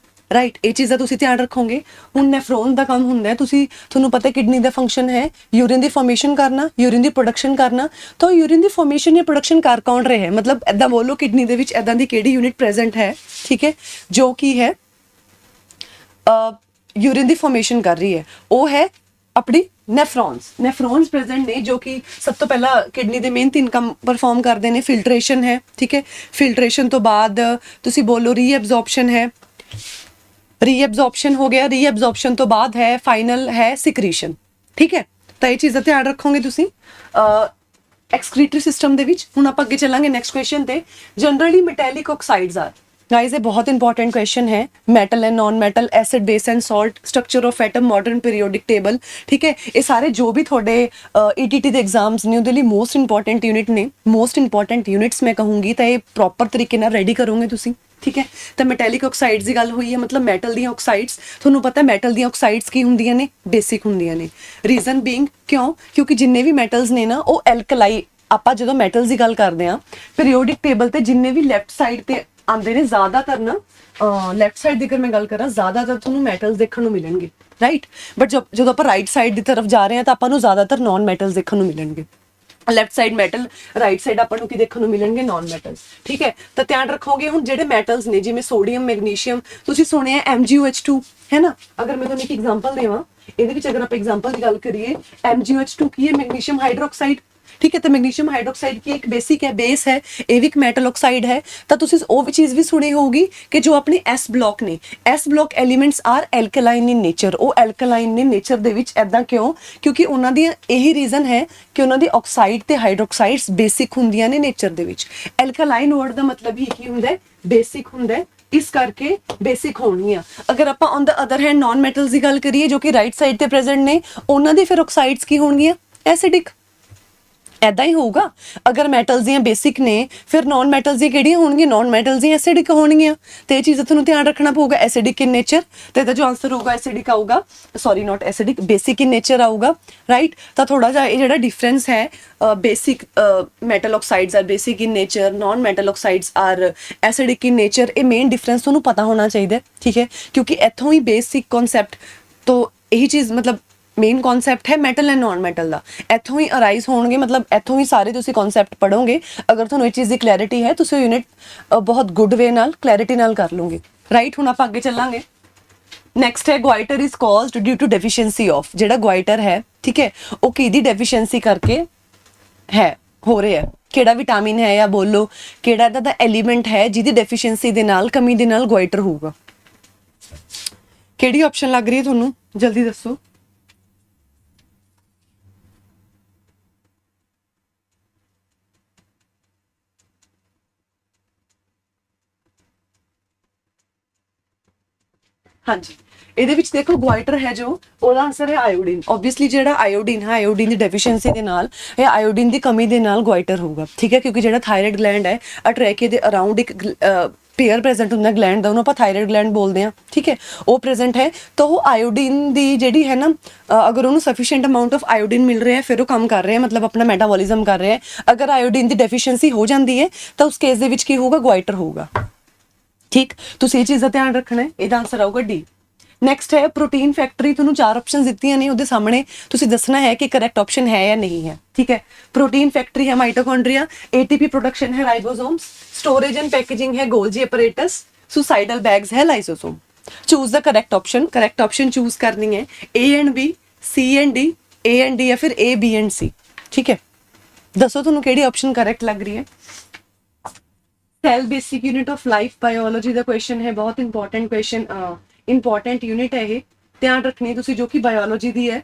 Speaker 1: ਰਾਈਟ। ਇਹ ਚੀਜ਼ ਦਾ ਤੁਸੀਂ ਧਿਆਨ ਰੱਖੋਗੇ। ਹੁਣ ਨੈਫਰੋਨ ਦਾ ਕੰਮ ਹੁੰਦਾ ਹੈ, ਤੁਹਾਨੂੰ ਪਤਾ ਕਿਡਨੀ ਦਾ ਫੰਕਸ਼ਨ ਹੈ ਯੂਰਿਨ ਦੀ ਫਾਰਮੇਸ਼ਨ ਕਰਨਾ, ਯੂਰਿਨ ਦੀ ਪ੍ਰੋਡਕਸ਼ਨ ਕਰਨਾ। ਤਾਂ ਯੂਰਿਨ ਦੀ ਫਾਰਮੇਸ਼ਨ ਜਾਂ ਪ੍ਰੋਡਕਸ਼ਨ ਕਰ ਕੌਣ ਰਿਹਾ ਹੈ? ਮਤਲਬ ਐਦਾਂ ਬੋਲੋ ਕਿਡਨੀ ਦੇ ਵਿੱਚ ਐਦਾਂ ਦੀ ਕਿਹੜੀ ਯੂਨਿਟ ਪ੍ਰੈਜ਼ੈਂਟ ਹੈ, ਠੀਕ ਹੈ, ਜੋ ਕੀ ਹੈ ਯੂਰਿਨ ਦੀ ਫਾਰਮੇਸ਼ਨ ਕਰ ਰਹੀ ਹੈ? ਉਹ ਹੈ ਆਪਣੀ ਨੈਫਰੋਨਸ ਪ੍ਰੈਜ਼ੈਂਟ ਨੇ, ਜੋ ਕਿ ਸਭ ਤੋਂ ਪਹਿਲਾਂ ਕਿਡਨੀ ਦੇ ਮੇਨ 3 ਕੰਮ ਪਰਫਾਰਮ ਕਰਦੇ ਨੇ। ਫਿਲਟਰੇਸ਼ਨ ਹੈ, ਠੀਕ ਹੈ। ਫਿਲਟਰੇਸ਼ਨ ਤੋਂ ਬਾਅਦ ਤੁਸੀਂ ਬੋਲੋ ਰੀਐਬਜ਼ੌਰਪਸ਼ਨ ਹੈ, ਰੀਐਬਜ਼ੌਰਪਸ਼ਨ ਹੋ ਗਿਆ। ਰੀਐਬਜ਼ੌਰਪਸ਼ਨ ਤੋਂ ਬਾਅਦ ਹੈ ਫਾਈਨਲ ਹੈ ਸਿਕਰੀਸ਼ਨ, ਠੀਕ ਹੈ। ਤਾਂ ਇਹ ਚੀਜ਼ ਦਾ ਧਿਆਨ ਰੱਖੋਗੇ ਤੁਸੀਂ ਐਕਸਕ੍ਰੀਟਰੀ ਸਿਸਟਮ ਦੇ ਵਿੱਚ। ਹੁਣ ਆਪਾਂ ਅੱਗੇ ਚੱਲਾਂਗੇ ਨੈਕਸਟ ਕੁਐਸਚਨ ਤੇ। ਜਨਰਲੀ ਮੈਟੈਲਿਕ ਆਕਸਾਈਡਸ ਆਰ, गाइस ये बहुत इंपॉर्टेंट क्वेश्चन है। Metal and non metal, acid base and salt, structure of atom, modern periodic table, ठीक है। ये सारे जो भी थोड़े ईटीटी ਦੇ एग्जाम्स ने ਉਹਦੇ ਲਈ ਮੋਸਟ ਇੰਪੋਰਟੈਂਟ ਯੂਨਿਟ ਨੇ। ਮੋਸਟ ਇੰਪੋਰਟੈਂਟ ਯੂਨਿਟਸ ਮੈਂ ਕਹੂੰਗੀ ਤਾਂ ਇਹ ਪ੍ਰੋਪਰ ਤਰੀਕੇ ਨਾਲ ਰੈਡੀ ਕਰੋਗੇ ਤੁਸੀਂ, ਠੀਕ ਹੈ। ਤਾਂ ਮੈਟੈਲਿਕ ਆਕਸਾਈਡਸ ਦੀ ਗੱਲ ਹੋਈ ਹੈ, ਮਤਲਬ ਮੈਟਲ ਦੀਆਂ ਆਕਸਾਈਡਸ। ਤੁਹਾਨੂੰ ਪਤਾ ਮੈਟਲ ਦੀਆਂ ਆਕਸਾਈਡਸ ਕੀ ਹੁੰਦੀਆਂ ਨੇ? ਬੇਸਿਕ ਹੁੰਦੀਆਂ ਨੇ। ਰੀਜ਼ਨ ਬੀਇੰਗ ਕਿਉਂ? ਕਿਉਂਕਿ ਜਿੰਨੇ ਵੀ ਮੈਟਲਸ ਨੇ ਨਾ ਉਹ ਐਲਕਲਾਈ ਆਪਾਂ ਜਦੋਂ ਮੈਟਲਸ ਦੀ ਗੱਲ ਕਰਦੇ ਆ ਪੀਰੀਓਡਿਕ ਟੇਬਲ ਤੇ ਜਿੰਨੇ ਵੀ ਲੈਫਟ ਸਾਈਡ ਤੇ ਆਉਂਦੇ ਨੇ ਜ਼ਿਆਦਾਤਰ ਨਾ ਲੈਫਟ ਸਾਈਡ ਦੀ ਅਗਰ ਮੈਂ ਗੱਲ ਕਰਾਂ ਜ਼ਿਆਦਾਤਰ ਤੁਹਾਨੂੰ ਮੈਟਲਸ ਦੇਖਣ ਨੂੰ ਮਿਲਣਗੇ ਰਾਈਟ ਬਟ ਜਦੋਂ ਆਪਾਂ ਰਾਈਟ ਸਾਈਡ ਦੀ ਤਰਫ ਜਾ ਰਹੇ ਹਾਂ ਤਾਂ ਆਪਾਂ ਨੂੰ ਜ਼ਿਆਦਾਤਰ ਨਾਨ ਮੈਟਲਸ ਦੇਖਣ ਨੂੰ ਮਿਲਣਗੇ left side metal right side ਆਪਾਂ ਨੂੰ ਕੀ ਦੇਖਣ ਨੂੰ ਮਿਲਣਗੇ ਨਾਨ ਮੈਟਲਸ ਠੀਕ ਹੈ ਤਾਂ ਧਿਆਨ ਰੱਖੋਗੇ ਹੁਣ ਜਿਹੜੇ ਮੈਟਲਸ ਨੇ ਜਿਵੇਂ ਸੋਡੀਅਮ ਮੈਗਨੀਸ਼ੀਅਮ ਤੁਸੀਂ ਸੁਣਿਆ MgOH2 ਹੈ ਨਾ ਅਗਰ ਮੈਂ ਤੁਹਾਨੂੰ ਇੱਕ ਐਗਜ਼ਾਮਪਲ ਦੇਵਾਂ ਇਹਦੇ ਵਿੱਚ ਅਗਰ ਆਪਾਂ ਐਗਜ਼ਾਮਪਲ ਦੀ ਗੱਲ ਕਰੀਏ MgOH2 ਕੀ ਹੈ ਮੈਗਨੀਸ਼ੀਅਮ ਹਾਈਡਰੋਕਸਾਈਡ ठीक है तो मैग्नीशियम हाइड्रोक्साइड की एक बेसिक है बेस है ये भी एक मेटल ऑक्साइड है तो तुसी वो चीज़ भी सुनी होगी कि जो अपने S ब्लॉक ने S block elements are alkaline in nature वो एल्कलाइन ने नेचर दे विच ऐदा क्यों क्योंकि उन्हां दी यही रीजन है कि उन्हां दी ऑक्साइड ते हाइड्रोक्साइड्स बेसिक हुंदियां ने नेचर दे विच एल्कलाइन वर्ड दा मतलब ही की हुंदा है बेसिक हुंदा है इस करके बेसिक होनी है अगर आप on the other hand non metals की गल करिए जो कि राइट साइड ते प्रेजेंट ने उन्हां दी फिर ऑक्साइड्स की होणगियां एसिडिक ऐदा ही होगा अगर मैटल्स दी बेसिक ने फिर नॉन मैटल्स दी किहड़ियां होणगियां नॉन मैटल्स दी एसिडिक होणगियां ते ये चीज़ तुहानूं ध्यान रखना पऊगा एसिडिक इन नेचर ते इहदा जो आंसर होगा एसिडिक आऊगा sorry not acidic basic in nature आऊगा राइट तो थोड़ा जिहा ये जिहड़ा डिफरेंस है basic metal oxides are basic in nature non metal oxides are acidic in nature ये मेन डिफरेंस तुहानूं पता होना चाहिए ठीक है क्योंकि इत्थों ही बेसिक कॉन्सैप्ट तो यही चीज़ मतलब मेन कॉन्सैप्ट है मैटल एंड नॉन मैटल का इत्थों ही अराइज होणगे मतलब इत्थों ही सारे तुसीं कॉन्सैप्ट पढ़ोगे अगर तुहानूं इस चीज़ की क्लैरिटी है तुसीं यूनिट बहुत गुड वे नाल क्लैरिटी नाल कर लोगे राइट हुण आपां अगे चलांगे नैक्सट है goitre is caused due to deficiency of जिहड़ा ग्वाइटर है ठीक है वो किहदी डेफिशिएंसी करके है हो रहा है किहड़ा विटामिन है या बोलो किहड़ा इहदा दा एलीमेंट है जिहदी डेफिशिएंसी दे नाल कमी दे नाल ग्वाइटर होगा किहड़ी ऑप्शन लग रही है तुहानूं जल्दी दसो हाँ जी ਇਹਦੇ ਵਿੱਚ ਦੇਖੋ ਗਵਾਈਟਰ ਹੈ ਜੋ ਉਹਦਾ ਆਨਸਰ ਹੈ ਆਇਓਡੀਨ ਆਬਵੀਅਸਲੀ ਜਿਹੜਾ ਆਇਓਡੀਨ ਹੈ ਆਇਓਡੀਨ ਦੀ ਡੈਫੀਸ਼ੀਐਂਸੀ ਦੇ ਨਾਲ ਇਹ ਆਇਓਡੀਨ ਦੀ ਕਮੀ ਦੇ ਨਾਲ ਗਵਾਈਟਰ ਹੋਊਗਾ ਠੀਕ ਹੈ ਕਿਉਂਕਿ ਜਿਹੜਾ ਥਾਇਰਾਇਡ ਗਲੈਂਡ ਹੈ ਅਟਰੈਕੀਆ ਦੇ ਅਰਾਊਂਡ ਇੱਕ पेयर प्रेजेंट होंगे ग्लैंड का उन्होंने थायराइड ग्लैंड बोलते हैं ठीक है वो प्रेजेंट है तो वो आयोडीन की जी है ना अगर उन्होंने सफिशिएंट अमाउंट ऑफ आयोडीन मिल रहा है फिर वो काम कर रहे हैं मतलब अपना मेटाबॉलिज्म कर रहे हैं अगर आयोडीन की डेफिशिएंसी हो जाती है तो उस केस के होगा ग्वाइटर होगा ठीक तो ये चीज़ का ध्यान रखना है ये आंसर आऊगा डी नैक्सट है प्रोटीन फैक्टरी तुहानूं 4 ऑप्शन दित्तियां ने उहदे सामने तुसीं दसना है कि करैक्ट ऑप्शन है या नहीं है ठीक है प्रोटीन फैक्टरी है माइटोकॉन्ड्रिया एटीपी प्रोडक्शन है राइबोसोम्स स्टोरेज एंड पैकेजिंग है गोल्जी अपरेटस सुसाइडल बैग्स है lysosome choose the correct option choose करनी है A and B C and D A and D या फिर ए बी एंड सी ठीक है दसो तुहानूं किहड़ी ऑप्शन करैक्ट लग रही है cell basic unit of life biology का क्वेश्चन है बहुत इंपॉर्टेंट क्वेश्चन इंपॉर्टेंट यूनिट है ये ध्यान रखनी तुसी जो कि बायोलॉजी दी है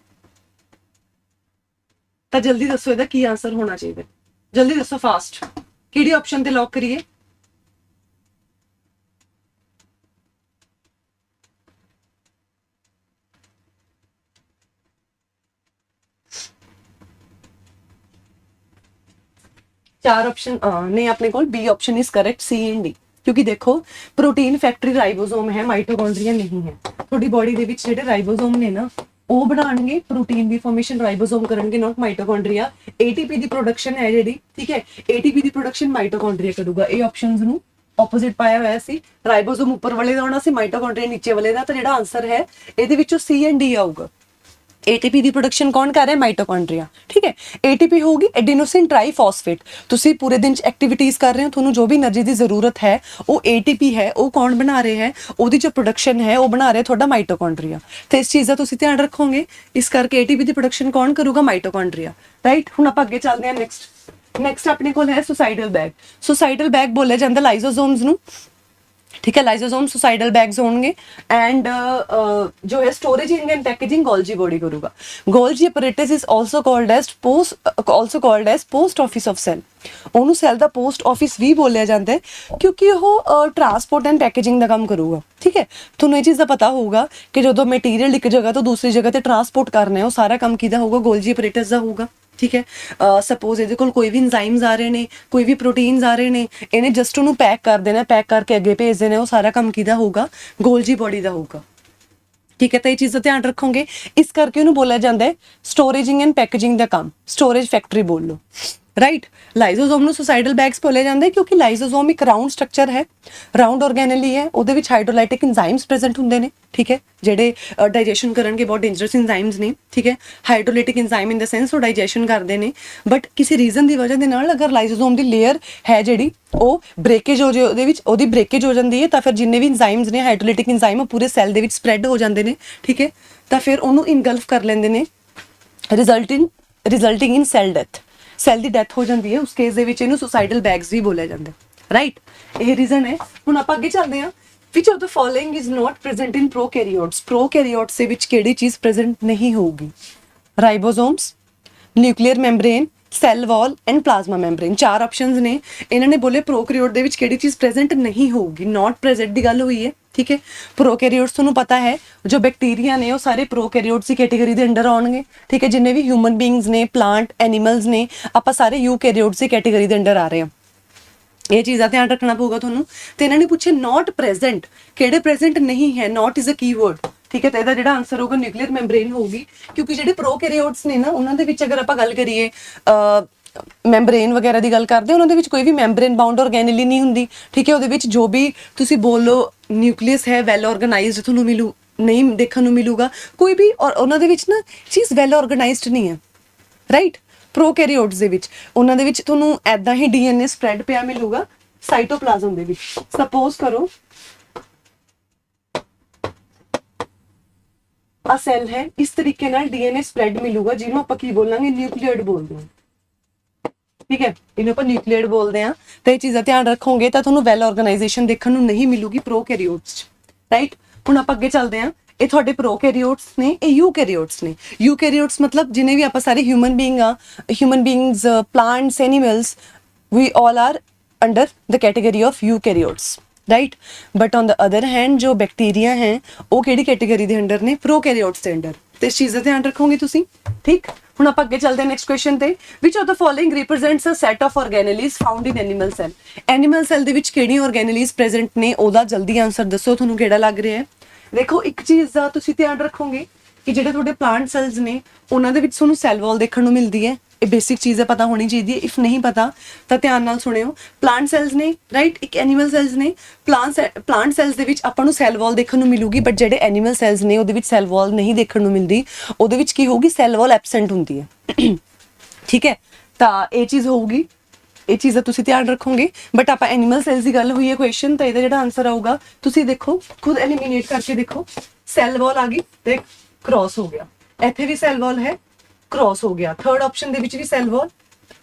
Speaker 1: तो जल्दी दसो इहदा की आंसर होना चाहिए जल्दी दसो फास्ट किहड़ी ऑप्शन ते लॉक करिए चार ऑप्शन नहीं अपने को B option is correct C and D क्योंकि देखो प्रोटीन फैक्टरी राइबोसोम है माइटोकॉन्ड्रिया नहीं है थोड़ी बॉडी दे विच जेडे राइबोसोम ने ना वो बनाएंगे प्रोटीन दी फॉर्मेशन राइबोसोम करेंगे नॉट माइटोकॉन्ड्रिया एटीपी दी प्रोडक्शन है जेडी ठीक है एटीपी दी प्रोडक्शन माइटोकॉन्ड्रिया करूगा ए ऑप्शंस नु ऑपोजिट पाया हुआ सी राइबोसोम ऊपर वाले दा होना सी माइटोकॉन्ड्रिया नीचे वाले दा तो जेड़ा आंसर है ਇਹਦੇ ਵਿੱਚੋਂ सी एंड डी आऊगा एटीपी की प्रोडक्शन कौन कर रहा है माइटोकॉन्ड्रिया ठीक है एटीपी होगी एडिनोसिन ट्राईफॉस्फेट तुसी पूरे दिन एक्टिविटीज कर रहे हो थोनों जो भी एनर्जी की जरूरत है वो एटीपी है वो कौन बना रहे हैं वो जो प्रोडक्शन है वो बना रहे थोड़ा माइटोकॉन्ड्रिया तो इस चीज़ का तुसी ध्यान रखोगे इस करके एटीपी की प्रोडक्शन कौन करूगा माइटोकॉन्ड्रिया राइट हुण आपां अगे चलते हैं नैक्सट अपने को है सुसाइडल बैग बोलिया जाता लाइसोसोम्स नूं ठीक है लाइसोसोम सुसाइडल बैग्स होंगे एंड जो है storage and packaging Golgi body करूगा Golgi apparatus is also called as post office of cell ਉਹਨੂੰ ਸੈੱਲ ਦਾ ਪੋਸਟ ਆਫਿਸ ਵੀ ਬੋਲਿਆ ਜਾਂਦਾ ਹੈ ਕਿਉਂਕਿ ਉਹ ਟਰਾਂਸਪੋਰਟ ਐਂਡ ਪੈਕੇजिंग ਦਾ ਕੰਮ ਕਰੂਗਾ ਠੀਕ ਹੈ ਤੁਹਾਨੂੰ ਇਹ ਚੀਜ਼ ਦਾ ਪਤਾ ਹੋਊਗਾ ਕਿ ਜਦੋਂ ਮਟੀਰੀਅਲ ਇੱਕ ਜਗ੍ਹਾ ਤੋਂ ਦੂਸਰੀ ਜਗ੍ਹਾ ਤੇ ਟਰਾਂਸਪੋਰਟ ਕਰਨਾ ਹੈ ਉਹ ਸਾਰਾ ਕੰਮ ਕਿਹਦਾ ਹੋਊਗਾ ਗੋਲਜੀ ਆਪਰੇਟਸ ਦਾ ਹੋਊਗਾ ठीक है सपोज ਇਹਦੇ ਕੋਲ ਕੋਈ ਵੀ ਐਂਜ਼ਾਈਮਸ ਆ ਰਹੇ ਨੇ ਕੋਈ ਵੀ ਪ੍ਰੋਟੀਨਸ ਆ ਰਹੇ ਨੇ ਇਹਨੇ ਜਸਟ ਉਹਨੂੰ ਪੈਕ ਕਰ ਦੇਣਾ ਪੈਕ ਕਰਕੇ ਅੱਗੇ ਭੇਜ ਦੇਣਾ ਉਹ ਸਾਰਾ ਕੰਮ ਕਿਹਦਾ ਹੋਊਗਾ ਗੋਲਜੀ ਬੋਡੀ ਦਾ ਹੋਊਗਾ ठीक है तो ये चीज़ का ध्यान रखोगे इस करके उन्होंने बोला जाता है स्टोरेजिंग एंड पैकेजिंग का काम स्टोरेज फैक्टरी बोल लो ਰਾਈਟ। ਲਾਈਜ਼ੋਜ਼ੋਮ ਨੂੰ ਸੁਸਾਈਡਲ ਬੈਗਸ ਬੋਲੇ ਜਾਂਦੇ ਕਿਉਂਕਿ ਲਾਈਜ਼ੋਜ਼ੋਮ ਇੱਕ ਰਾਉਂਡ ਸਟਰਕਚਰ ਹੈ, ਰਾਉਂਡ ਆਰਗੈਨੇਲੀ ਹੈ, ਉਹਦੇ ਵਿੱਚ ਹਾਈਡਰੋਲਾਈਟਿਕ ਐਂਜ਼ਾਈਮਸ ਪ੍ਰੈਜ਼ੈਂਟ ਹੁੰਦੇ ਨੇ, ਠੀਕ ਹੈ, ਜਿਹੜੇ ਡਾਈਜੈਸ਼ਨ ਕਰਨਗੇ, ਬਹੁਤ ਡੇਂਜਰਸ ਐਂਜ਼ਾਈਮਸ ਨੇ, ਠੀਕ ਹੈ। ਹਾਈਡਰੋਲਾਈਟਿਕ ਐਂਜ਼ਾਈਮ ਇਨ ਦ ਸੈਂਸ ਉਹ ਡਾਈਜੈਸ਼ਨ ਕਰਦੇ ਨੇ, ਬਟ ਕਿਸੇ ਰੀਜ਼ਨ ਦੀ ਵਜ੍ਹਾ ਦੇ ਨਾਲ ਅਗਰ ਲਾਈਜ਼ੋਜ਼ੋਮ ਦੀ ਲੇਅਰ ਹੈ ਜਿਹੜੀ ਉਹ ਬ੍ਰੇਕੇਜ ਹੋ ਜਾਏ, ਉਹਦੇ ਵਿੱਚ ਉਹਦੀ ਬ੍ਰੇਕੇਜ ਹੋ ਜਾਂਦੀ ਹੈ, ਤਾਂ ਫਿਰ ਜਿੰਨੇ ਵੀ ਐਂਜ਼ਾਈਮਸ ਨੇ ਹਾਈਡਰੋਲਾਈਟਿਕ ਐਂਜ਼ਾਈਮ ਉਹ ਪੂਰੇ ਸੈੱਲ ਦੇ ਵਿੱਚ ਸਪਰੈਡ ਹੋ ਜਾਂਦੇ ਨੇ, ਠੀਕ ਹੈ, ਤਾਂ ਫਿਰ ਉਹਨੂੰ ਇਨਗਲਫ ਕਰ ਲੈਂਦੇ ਨੇ, ਰਿਜ਼ਲਟਿੰਗ ਇਨ ਸੈਲ ਡੈਥ। ਸੈੱਲ ਦੀ ਡੈਥ ਹੋ ਜਾਂਦੀ ਹੈ, ਉਸ ਕੇਸ ਦੇ ਵਿੱਚ ਇਹਨੂੰ ਸੁਸਾਈਡਲ ਬੈਗਸ ਵੀ ਬੋਲਿਆ ਜਾਂਦਾ, ਰਾਈਟ। ਇਹ ਰੀਜ਼ਨ ਹੈ। ਹੁਣ ਆਪਾਂ ਅੱਗੇ ਚੱਲਦੇ ਹਾਂ। Which of the following is not present in prokaryotes. Prokaryotes ਦੇ ਵਿੱਚ ਕਿਹੜੀ ਚੀਜ਼ ਪ੍ਰੈਜ਼ੈਂਟ ਨਹੀਂ ਹੋਊਗੀ? Ribosomes, nuclear membrane, cell wall and plasma membrane. ਚਾਰ ਆਪਸ਼ਨਸ ਨੇ। ਇਹਨਾਂ ਨੇ ਬੋਲੇ ਪ੍ਰੋਕੈਰੀਓਟ ਦੇ ਵਿੱਚ ਕਿਹੜੀ ਚੀਜ਼ ਪ੍ਰੈਜ਼ੈਂਟ ਨਹੀਂ ਹੋਊਗੀ, ਨਾਟ ਪ੍ਰੈਜ਼ੈਂਟ ਦੀ ਗੱਲ ਹੋਈ ਹੈ, ਠੀਕ ਹੈ। ਪ੍ਰੋਕੈਰੀਓਟਸ ਤੁਹਾਨੂੰ ਪਤਾ ਹੈ ਜੋ ਬੈਕਟੀਰੀਆ ਨੇ ਉਹ ਸਾਰੇ ਪ੍ਰੋਕੈਰੀਓਟਸ ਦੀ ਕੈਟੇਗਰੀ ਦੇ ਅੰਡਰ ਆਉਣਗੇ, ਠੀਕ ਹੈ। ਜਿੰਨੇ ਵੀ ਹਿਊਮਨ ਬੀਇੰਗਸ ਨੇ, ਪਲਾਂਟ, ਐਨੀਮਲਸ ਨੇ, ਆਪਾਂ ਸਾਰੇ ਯੂਕੈਰੀਓਟਸ ਦੀ ਕੈਟੇਗਰੀ ਦੇ ਅੰਡਰ ਆ ਰਹੇ ਹਾਂ। ਇਹ ਚੀਜ਼ ਦਾ ਧਿਆਨ ਰੱਖਣਾ ਪਊਗਾ ਤੁਹਾਨੂੰ। ਤੇ ਇਹਨਾਂ ਨੇ ਪੁੱਛੇ ਨਾਟ ਪ੍ਰੈਜ਼ੈਂਟ, ਕਿਹੜੇ ਪ੍ਰੈਜ਼ੈਂਟ ਨਹੀਂ ਹੈ? ਨਾਟ ਇਜ਼ ਅ ਕੀਵਰਡ, ਠੀਕ ਹੈ। ਤਾਂ ਇਹਦਾ ਜਿਹੜਾ ਆਨਸਰ ਹੋਊਗਾ ਨਿਊਕਲੀਅਰ ਮੈਂਬਰੇਨ ਹੋਊਗੀ, ਕਿਉਂਕਿ ਜਿਹੜੇ ਪ੍ਰੋਕੈਰੀਓਟਸ ਨੇ ਨਾ ਉਹਨਾਂ ਦੇ ਵਿੱਚ ਅਗਰ ਆਪਾਂ ਗੱਲ ਕਰੀਏ ਮੈਂਬਰੇਨ ਵਗੈਰਾ ਦੀ ਗੱਲ ਕਰਦੇ, ਉਹਨਾਂ ਦੇ ਵਿੱਚ ਕੋਈ ਵੀ ਮੈਂਬਰੇਨ ਬਾਉਂਡ ਆਰਗੈਨਿਲੀ ਨਹੀਂ ਹੁੰਦੀ, ਠੀਕ ਹੈ। ਉਹਦੇ ਵਿੱਚ ਜੋ ਵੀ ਤੁਸੀਂ ਬੋਲੋ ਨਿਊਕਲੀਅਸ ਹੈ ਵੈਲ ਆਰਗੇਨਾਈਜ਼ਡ ਤੁਹਾਨੂੰ ਮਿਲੂ, ਨਹੀਂ ਦੇਖਣ ਨੂੰ ਮਿਲੂਗਾ ਕੋਈ ਵੀ, ਔਰ ਉਹਨਾਂ ਦੇ ਵਿੱਚ ਨਾ ਚੀਜ਼ ਵੈਲ ਆਰਗੇਨਾਈਜ਼ਡ ਨਹੀਂ ਹੈ, ਰਾਈਟ। ਪ੍ਰੋਕੈਰੀਓਟਸ ਦੇ ਵਿੱਚ ਉਹਨਾਂ ਦੇ ਵਿੱਚ ਤੁਹਾਨੂੰ ਐਦਾਂ ਹੀ ਡੀਐਨਏ ਸਪਰੈਡ ਪਿਆ ਮਿਲੂਗਾ ਸਾਈਟੋਪਲਾਜ਼ਮ ਦੇ ਵਿੱਚ। ਸਪੋਜ਼ ਕਰੋ ਆ ਸੈੱਲ ਹੈ, ਇਸ ਤਰੀਕੇ ਨਾਲ ਡੀਐਨਏ ਸਪਰੈਡ ਮਿਲੂਗਾ ਜਿਹਨੂੰ ਆਪਾਂ ਕੀ ਬੋਲਾਂਗੇ? ਨਿਊਕਲੀਓਇਡ ਬੋਲਦੇ ਹਾਂ, ਠੀਕ ਹੈ। ਇਹਨੂੰ ਆਪਾਂ ਨਿਊਕਲੀਓਇਡ ਬੋਲਦੇ ਹਾਂ। ਤੇ ਇਹ ਚੀਜ਼ ਦਾ ਧਿਆਨ ਰੱਖੋਗੇ ਤਾਂ ਤੁਹਾਨੂੰ ਵੈਲ ਆਰਗੇਨਾਈਜੇਸ਼ਨ ਦੇਖਣ ਨੂੰ ਨਹੀਂ ਮਿਲੂਗੀ ਪ੍ਰੋਕੈਰੀਓਟਸ 'ਚ, ਰਾਈਟ। ਹੁਣ ਆਪਾਂ ਅੱਗੇ ਚੱਲਦੇ ਹਾਂ। ਇਹ ਤੁਹਾਡੇ ਪ੍ਰੋਕੈਰੀਓਟਸ ਨੇ, ਇਹ ਯੂਕੈਰੀਓਟਸ ਨੇ। ਯੂਕੈਰੀਓਟਸ ਮਤਲਬ ਜਿਨੇ ਵੀ ਆਪਾਂ ਸਾਰੇ ਹਿਊਮਨ ਬੀਇੰਗ ਆ, human beings, plants, animals, we all are under the category of eukaryotes, right. But on the other hand ਜੋ ਬੈਕਟੀਰੀਆ ਹੈ ਉਹ ਕਿਹੜੀ ਕੈਟੇਗਰੀ ਦੇ ਅੰਡਰ ਨੇ? ਪ੍ਰੋਕੈਰੀਓਟਸ ਦੇ ਅੰਡਰ। ਤੇ ਇਸ ਚੀਜ਼ ਦਾ ਧਿਆਨ ਰੱਖੋਗੇ ਤੁਸੀਂ, ਠੀਕ। ਹੁਣ ਆਪਾਂ ਅੱਗੇ ਚੱਲਦੇ ਹਾਂ ਨੈਕਸਟ ਕੁਐਸਚਨ ਤੇ। Which of the following represents a set of organelles found in animal cell. Animal cell ਦੇ ਵਿੱਚ ਕਿਹੜੀ ਆਰਗੈਨਿਲੀਜ਼ ਪ੍ਰੈਜ਼ੈਂਟ ਨੇ? ਉਹਦਾ ਜਲਦੀ ਆਨਸਰ ਦੱਸੋ, ਤੁਹਾਨੂੰ ਕਿਹੜਾ ਲੱਗ ਰਿਹਾ ਹੈ। ਦੇਖੋ ਇੱਕ ਚੀਜ਼ ਦਾ ਤੁਸੀਂ ਧਿਆਨ ਰੱਖੋਗੇ ਕਿ ਜਿਹੜੇ ਤੁਹਾਡੇ ਪਲਾਂਟ ਸੈਲਸ ਨੇ ਉਹਨਾਂ ਦੇ ਵਿੱਚ ਤੁਹਾਨੂੰ ਸੈਲ ਵਾਲ ਦੇਖਣ ਨੂੰ ਮਿਲਦੀ ਹੈ। ਇਹ ਬੇਸਿਕ ਚੀਜ਼ ਹੈ, ਪਤਾ ਹੋਣੀ ਚਾਹੀਦੀ ਹੈ। ਇਫ ਨਹੀਂ ਪਤਾ ਤਾਂ ਧਿਆਨ ਨਾਲ ਸੁਣਿਓ। ਪਲਾਂਟ ਸੈਲਸ ਨੇ, ਰਾਈਟ, ਇੱਕ ਐਨੀਮਲ ਸੈਲਸ ਨੇ। ਪਲਾਂਟ ਸੈਲਸ ਦੇ ਵਿੱਚ ਆਪਾਂ ਨੂੰ ਸੈਲ ਵਾਲ ਦੇਖਣ ਨੂੰ ਮਿਲੂਗੀ, ਬਟ ਜਿਹੜੇ ਐਨੀਮਲ ਸੈਲਸ ਨੇ ਉਹਦੇ ਵਿੱਚ ਸੈਲ ਵਾਲ ਨਹੀਂ ਦੇਖਣ ਨੂੰ ਮਿਲਦੀ। ਉਹਦੇ ਵਿੱਚ ਕੀ ਹੋਊਗੀ? ਸੈਲ ਵਾਲ ਐਬਸੈਂਟ ਹੁੰਦੀ ਹੈ, ਠੀਕ ਹੈ। ਤਾਂ ਇਹ ਚੀਜ਼ ਹੋਊਗੀ, ਇਹ ਚੀਜ਼ ਦਾ ਤੁਸੀਂ ਧਿਆਨ ਰੱਖੋਗੇ। ਬਟ ਆਪਾਂ ਐਨੀਮਲ ਸੈਲਸ ਦੀ ਗੱਲ ਹੋਈ ਹੈ ਕੁਐਸਚਨ, ਤਾਂ ਇਹਦਾ ਜਿਹੜਾ ਆਨਸਰ ਆਊਗਾ ਤੁਸੀਂ ਦੇਖੋ ਖੁਦ ਐਲੀਮੀਨੇਟ ਕਰਕੇ ਦੇਖੋ। ਸੈਲ ਵਾਲ ਆ ਗਈ ਤੇ ਕ੍ਰਾਸ ਹੋ ਗਿਆ, ਇੱਥੇ ਵੀ ਸੈਲ ਵਾਲ ਹੈ, ਕ੍ਰਾਸ ਹੋ ਗਿਆ। ਥਰਡ ਆਪਸ਼ਨ ਦੇ ਵਿੱਚ ਵੀ ਸੈਲ ਵਾਲ,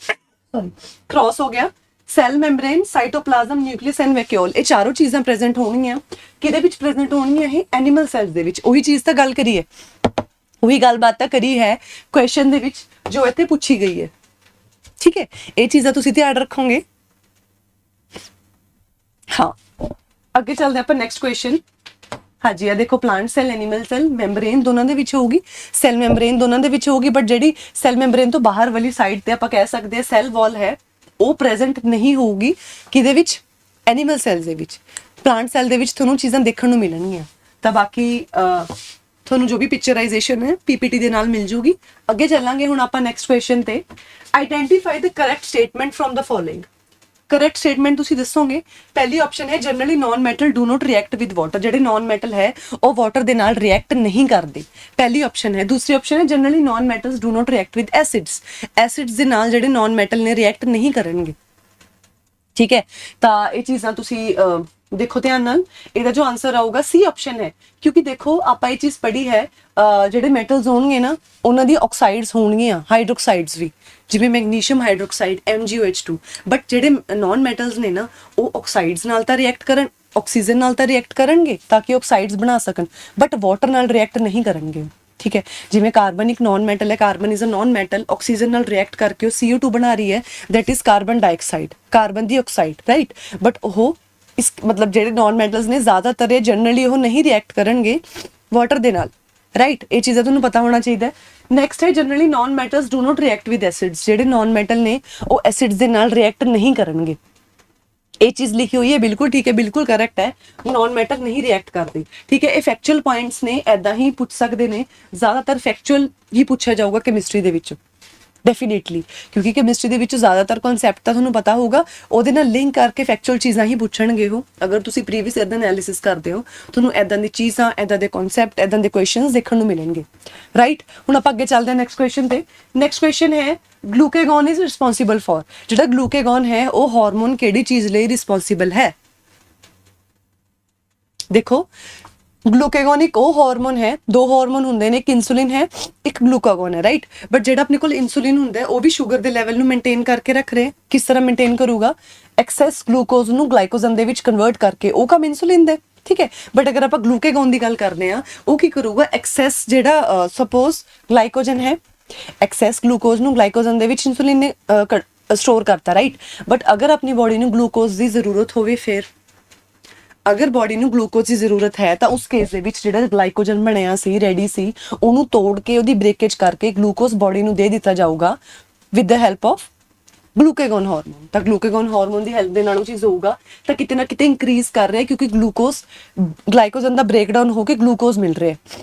Speaker 1: ਸੌਰੀ, ਕ੍ਰਾਸ ਹੋ ਗਿਆ। Cell membrane, cytoplasm, nucleus and vacuole, ਇਹ ਚਾਰੋਂ ਚੀਜ਼ਾਂ ਪ੍ਰੈਜ਼ੈਂਟ ਹੋਣਗੀਆਂ। ਕਿਹਦੇ ਵਿੱਚ ਪ੍ਰੈਜ਼ੈਂਟ ਹੋਣਗੀਆਂ? ਇਹ ਐਨੀਮਲ ਸੈਲਸ ਦੇ ਵਿੱਚ। ਉਹੀ ਚੀਜ਼ ਤਾਂ ਗੱਲ ਕਰੀਏ, ਉਹੀ ਗੱਲਬਾਤ ਤਾਂ ਕਰੀ ਹੈ ਕੁਐਸਚਨ ਦੇ ਵਿੱਚ ਜੋ ਇੱਥੇ ਪੁੱਛੀ ਗਈ ਹੈ, ਠੀਕ ਹੈ। ਇਹ ਚੀਜ਼ਾਂ ਤੁਸੀਂ ਧਿਆਨ ਰੱਖੋਗੇ। ਹਾਂ, ਅੱਗੇ ਚੱਲਦੇ ਆਪਾਂ ਨੈਕਸਟ ਕੁਐਸਚਨ। ਹਾਂਜੀ, ਆ ਦੇਖੋ plant cell, animal cell, membrane ਦੋਨਾਂ ਦੇ ਵਿੱਚ ਹੋਊਗੀ, ਸੈਲ ਮੈਂਬਰੇਨ ਦੋਨਾਂ ਦੇ ਵਿੱਚ ਹੋਊਗੀ। ਬਟ ਜਿਹੜੀ ਸੈਲ ਮੈਂਬਰੇਨ ਤੋਂ ਬਾਹਰ ਵਾਲੀ ਸਾਈਡ ਤੇ ਆਪਾਂ ਕਹਿ ਸਕਦੇ ਹਾਂ ਸੈਲ ਵਾਲ ਹੈ, ਉਹ ਪ੍ਰੈਜ਼ੈਂਟ ਨਹੀਂ ਹੋਊਗੀ। ਕਿਹਦੇ ਵਿੱਚ? ਐਨੀਮਲ ਸੈਲ ਦੇ ਵਿੱਚ। ਪਲਾਂਟ ਸੈਲ ਦੇ ਵਿੱਚ ਤੁਹਾਨੂੰ ਚੀਜ਼ਾਂ ਦੇਖਣ ਨੂੰ ਮਿਲਣਗੀਆਂ। ਤਾਂ ਬਾਕੀ ਤੁਹਾਨੂੰ ਜੋ ਵੀ ਪਿਕਚਰਾਈਜੇਸ਼ਨ ਹੈ ਪੀਪੀਟੀ ਦੇ ਨਾਲ ਮਿਲ ਜੂਗੀ। ਅੱਗੇ ਚੱਲਾਂਗੇ ਹੁਣ ਆਪਾਂ ਨੈਕਸਟ ਕੁਐਸਚਨ ਤੇ। Identify the correct statement from the following. Correct statement ਤੁਸੀਂ ਦੱਸੋਗੇ। ਪਹਿਲੀ ਆਪਸ਼ਨ ਹੈ generally non metal do not react with water. ਜਿਹੜੇ ਨਾਨ ਮੈਟਲ ਹੈ ਉਹ ਵਾਟਰ ਦੇ ਨਾਲ ਰਿਐਕਟ ਨਹੀਂ ਕਰਦੇ, ਪਹਿਲੀ ਆਪਸ਼ਨ ਹੈ। ਦੂਸਰੀ ਆਪਸ਼ਨ ਹੈ generally non metals do not react with acids. Acids ਦੇ ਨਾਲ ਜਿਹੜੇ ਨਾਨ ਮੈਟਲ ਨੇ ਰਿਐਕਟ ਨਹੀਂ ਕਰਨਗੇ, ਠੀਕ ਹੈ। ਤਾਂ ਇਹ ਚੀਜ਼ਾਂ ਤੁਸੀਂ ਦੇਖੋ ਧਿਆਨ ਨਾਲ। ਇਹਦਾ ਜੋ ਆਨਸਰ ਆਊਗਾ ਸੀ ਆਪਸ਼ਨ ਹੈ, ਕਿਉਂਕਿ ਦੇਖੋ ਆਪਾਂ ਇਹ ਚੀਜ਼ ਪੜ੍ਹੀ ਹੈ ਜਿਹੜੇ ਮੈਟਲਸ ਹੋਣਗੇ ਨਾ ਉਹਨਾਂ ਦੀ ਆਕਸਾਈਡਸ ਹੋਣਗੀਆਂ, ਹਾਈਡਰੋਕਸਾਈਡਸ ਵੀ, ਜਿਵੇਂ ਮੈਗਨੀਸ਼ੀਅਮ ਹਾਈਡਰੋਕਸਾਈਡ MgOH2। ਬਟ ਜਿਹੜੇ ਨਾਨ ਮੈਟਲਸ ਨੇ ਨਾ ਉਹ ਆਕਸਾਈਡਸ ਨਾਲ ਤਾਂ ਰਿਐਕਟ ਕਰਨ, ਆਕਸੀਜਨ ਨਾਲ ਤਾਂ ਰਿਐਕਟ ਕਰਨਗੇ ਤਾਂ ਕਿ ਆਕਸਾਈਡਸ ਬਣਾ ਸਕਣ, ਬਟ ਵਾਟਰ ਨਾਲ ਰਿਐਕਟ ਨਹੀਂ ਕਰਨਗੇ, ਠੀਕ ਹੈ। ਜਿਵੇਂ ਕਾਰਬਨ ਇੱਕ ਨਾਨ ਮੈਟਲ ਹੈ, carbon is a non metal, oxygen ਨਾਲ ਰਿਐਕਟ ਕਰਕੇ ਉਹ CO2 ਬਣਾ ਰਹੀ ਹੈ, that is carbon dioxide, carbon ਦੀ ਆਕਸਾਈਡ, ਰਾਈਟ। ਬਟ ਉਹ ਇਸ ਮਤਲਬ ਜਿਹੜੇ ਨਾਨ ਮੈਟਲਸ ਨੇ ਜ਼ਿਆਦਾਤਰ ਇਹ ਜਨਰਲੀ ਉਹ ਨਹੀਂ ਰਿਐਕਟ ਕਰਨਗੇ ਵਾਟਰ ਦੇ ਨਾਲ, ਰਾਈਟ। ਇਹ ਚੀਜ਼ਾਂ ਤੁਹਾਨੂੰ ਪਤਾ ਹੋਣਾ ਚਾਹੀਦਾ ਹੈ। ਨੈਕਸਟ ਹੈ generally non metals do not react with acids. ਜਿਹੜੇ ਨਾਨ ਮੈਟਲ ਨੇ ਉਹ ਐਸਿਡਸ ਦੇ ਨਾਲ ਰਿਐਕਟ ਨਹੀਂ ਕਰਨਗੇ। ਇਹ ਚੀਜ਼ ਲਿਖੀ ਹੋਈ ਹੈ, ਬਿਲਕੁਲ ਠੀਕ ਹੈ, ਬਿਲਕੁਲ ਕਰੈਕਟ ਹੈ। ਨॉन ਮੈਟਰ ਨਹੀਂ ਰਿਐਕਟ ਕਰਦੇ, ਠੀਕ ਹੈ। ਇਹ ਫੈਕਚੁਅਲ ਪੁਆਇੰਟਸ ਨੇ, ਐਦਾਂ ਹੀ ਪੁੱਛ ਸਕਦੇ ਨੇ। ਜ਼ਿਆਦਾਤਰ ਫੈਕਚੁਅਲ ਹੀ ਪੁੱਛਿਆ ਜਾਊਗਾ ਕੈਮਿਸਟਰੀ ਦੇ ਵਿੱਚ, ਡੈਫੀਨੇਟਲੀ, ਕਿਉਂਕਿ ਕੈਮਿਸਟਰੀ ਦੇ ਵਿੱਚ ਜ਼ਿਆਦਾਤਰ ਕਨਸੈਪਟ ਤਾਂ ਤੁਹਾਨੂੰ ਪਤਾ ਹੋਊਗਾ, ਉਹਦੇ ਨਾਲ ਲਿੰਕ ਕਰਕੇ ਫੈਕਚੁਅਲ ਚੀਜ਼ਾਂ ਹੀ ਪੁੱਛਣਗੇ ਉਹ। ਅਗਰ ਤੁਸੀਂ ਪ੍ਰੀਵੀਅਸ ਇਦਾਂ ਐਨਾਲਿਸਿਸ ਕਰਦੇ ਹੋ ਤੁਹਾਨੂੰ ਇਦਾਂ ਦੀ ਚੀਜ਼ਾਂ, ਇਦਾਂ ਦੇ ਕਨਸੈਪਟ, ਇਦਾਂ ਦੇ ਕੁਐਸਚਨਸ ਦੇਖਣ ਨੂੰ ਮਿਲਣਗੇ, ਰਾਈਟ। ਹੁਣ ਆਪਾਂ ਅੱਗੇ ਚੱਲਦੇ ਹਾਂ ਨੈਕਸਟ ਕੁਐਸਚਨ ਤੇ। ਨੈਕਸਟ ਕੁਐਸਚਨ ਹੈ ਗਲੂਕੇਗੋਨ ਇਜ਼ ਰਿਸਪੌਂਸਿਬਲ ਫॉर। ਜਿਹੜਾ ਗਲੂਕੇਗੋਨ ਹੈ ਉਹ ਹਾਰਮੋਨ ਕਿਹੜੀ ਚੀਜ਼ ਲਈ ਰਿਸਪੌਂਸਿਬਲ ਹੈ? ਦੇਖੋ ਗਲੂਕੇਗੋਨ ਇੱਕ ਉਹ ਹਾਰਮੋਨ ਹੈ, ਦੋ ਹਾਰਮੋਨ ਹੁੰਦੇ ਨੇ, ਇੱਕ ਇਨਸੂਲਿਨ ਹੈ, ਇੱਕ ਗਲੂਕਾਗੋਨ ਹੈ, ਰਾਈਟ। ਬਟ ਜਿਹੜਾ ਆਪਣੇ ਕੋਲ ਇਨਸੂਲਿਨ ਹੁੰਦਾ ਹੈ ਉਹ ਵੀ ਸ਼ੂਗਰ ਦੇ ਲੈਵਲ ਨੂੰ ਮੇਨਟੇਨ ਕਰਕੇ ਰੱਖ ਰਿਹਾ। ਕਿਸ ਤਰ੍ਹਾਂ ਮੇਨਟੇਨ ਕਰੂਗਾ? ਐਕਸੈਸ ਗਲੂਕੋਜ਼ ਨੂੰ ਗਲਾਈਕੋਜਨ ਦੇ ਵਿੱਚ ਕਨਵਰਟ ਕਰਕੇ, ਉਹ ਕੰਮ ਇਨਸੂਲਿਨ ਦਾ, ਠੀਕ ਹੈ। ਬਟ ਅਗਰ ਆਪਾਂ ਗਲੂਕੇਗੋਨ ਦੀ ਗੱਲ ਕਰਦੇ ਹਾਂ, ਉਹ ਕੀ ਕਰੂਗਾ? ਐਕਸੈਸ ਜਿਹੜਾ ਸਪੋਜ਼ ਗਲਾਈਕੋਜਨ ਹੈ, ਐਕਸੈਸ ਗਲੂਕੋਜ਼ ਨੂੰ ਗਲਾਈਕੋਜਨ ਦੇ ਵਿੱਚ ਇਨਸੂਲਿਨ ਨੇ ਸਟੋਰ ਕਰਤਾ, ਰਾਈਟ। ਬਟ ਅਗਰ ਆਪਣੀ ਬੋਡੀ ਨੂੰ ਗਲੂਕੋਜ਼ ਦੀ ਜ਼ਰੂਰਤ ਹੋਵੇ, ਫਿਰ ਅਗਰ ਬੋਡੀ ਨੂੰ ਗਲੂਕੋਜ਼ ਦੀ ਜ਼ਰੂਰਤ ਹੈ ਤਾਂ ਉਸ ਕੇਸ ਦੇ ਵਿੱਚ ਜਿਹੜਾ ਗਲਾਈਕੋਜਨ ਬਣਿਆ ਸੀ, ਰੈਡੀ ਸੀ, ਉਹਨੂੰ ਤੋੜ ਕੇ ਉਹਦੀ ਬ੍ਰੇਕੇਜ ਕਰਕੇ ਗਲੂਕੋਜ਼ ਬੋਡੀ ਨੂੰ ਦੇ ਦਿੱਤਾ ਜਾਊਗਾ with the help of glucagon hormone. ਤਾਂ ਗਲੂਕੇਗੋਨ ਹਾਰਮੋਨ ਦੀ ਹੈਲਪ ਦੇ ਨਾਲ ਉਹ ਚੀਜ਼ ਹੋਊਗਾ ਤਾਂ ਕਿਤੇ ਨਾ ਕਿਤੇ ਇੰਕਰੀਜ਼ ਕਰ ਰਿਹਾ, ਕਿਉਂਕਿ ਗਲੂਕੋਜ਼ ਗਲਾਈਕੋਜਨ ਦਾ ਬ੍ਰੇਕਡਾਊਨ ਹੋ ਕੇ ਗਲੂਕੋਜ਼ ਮਿਲ ਰਿਹਾ,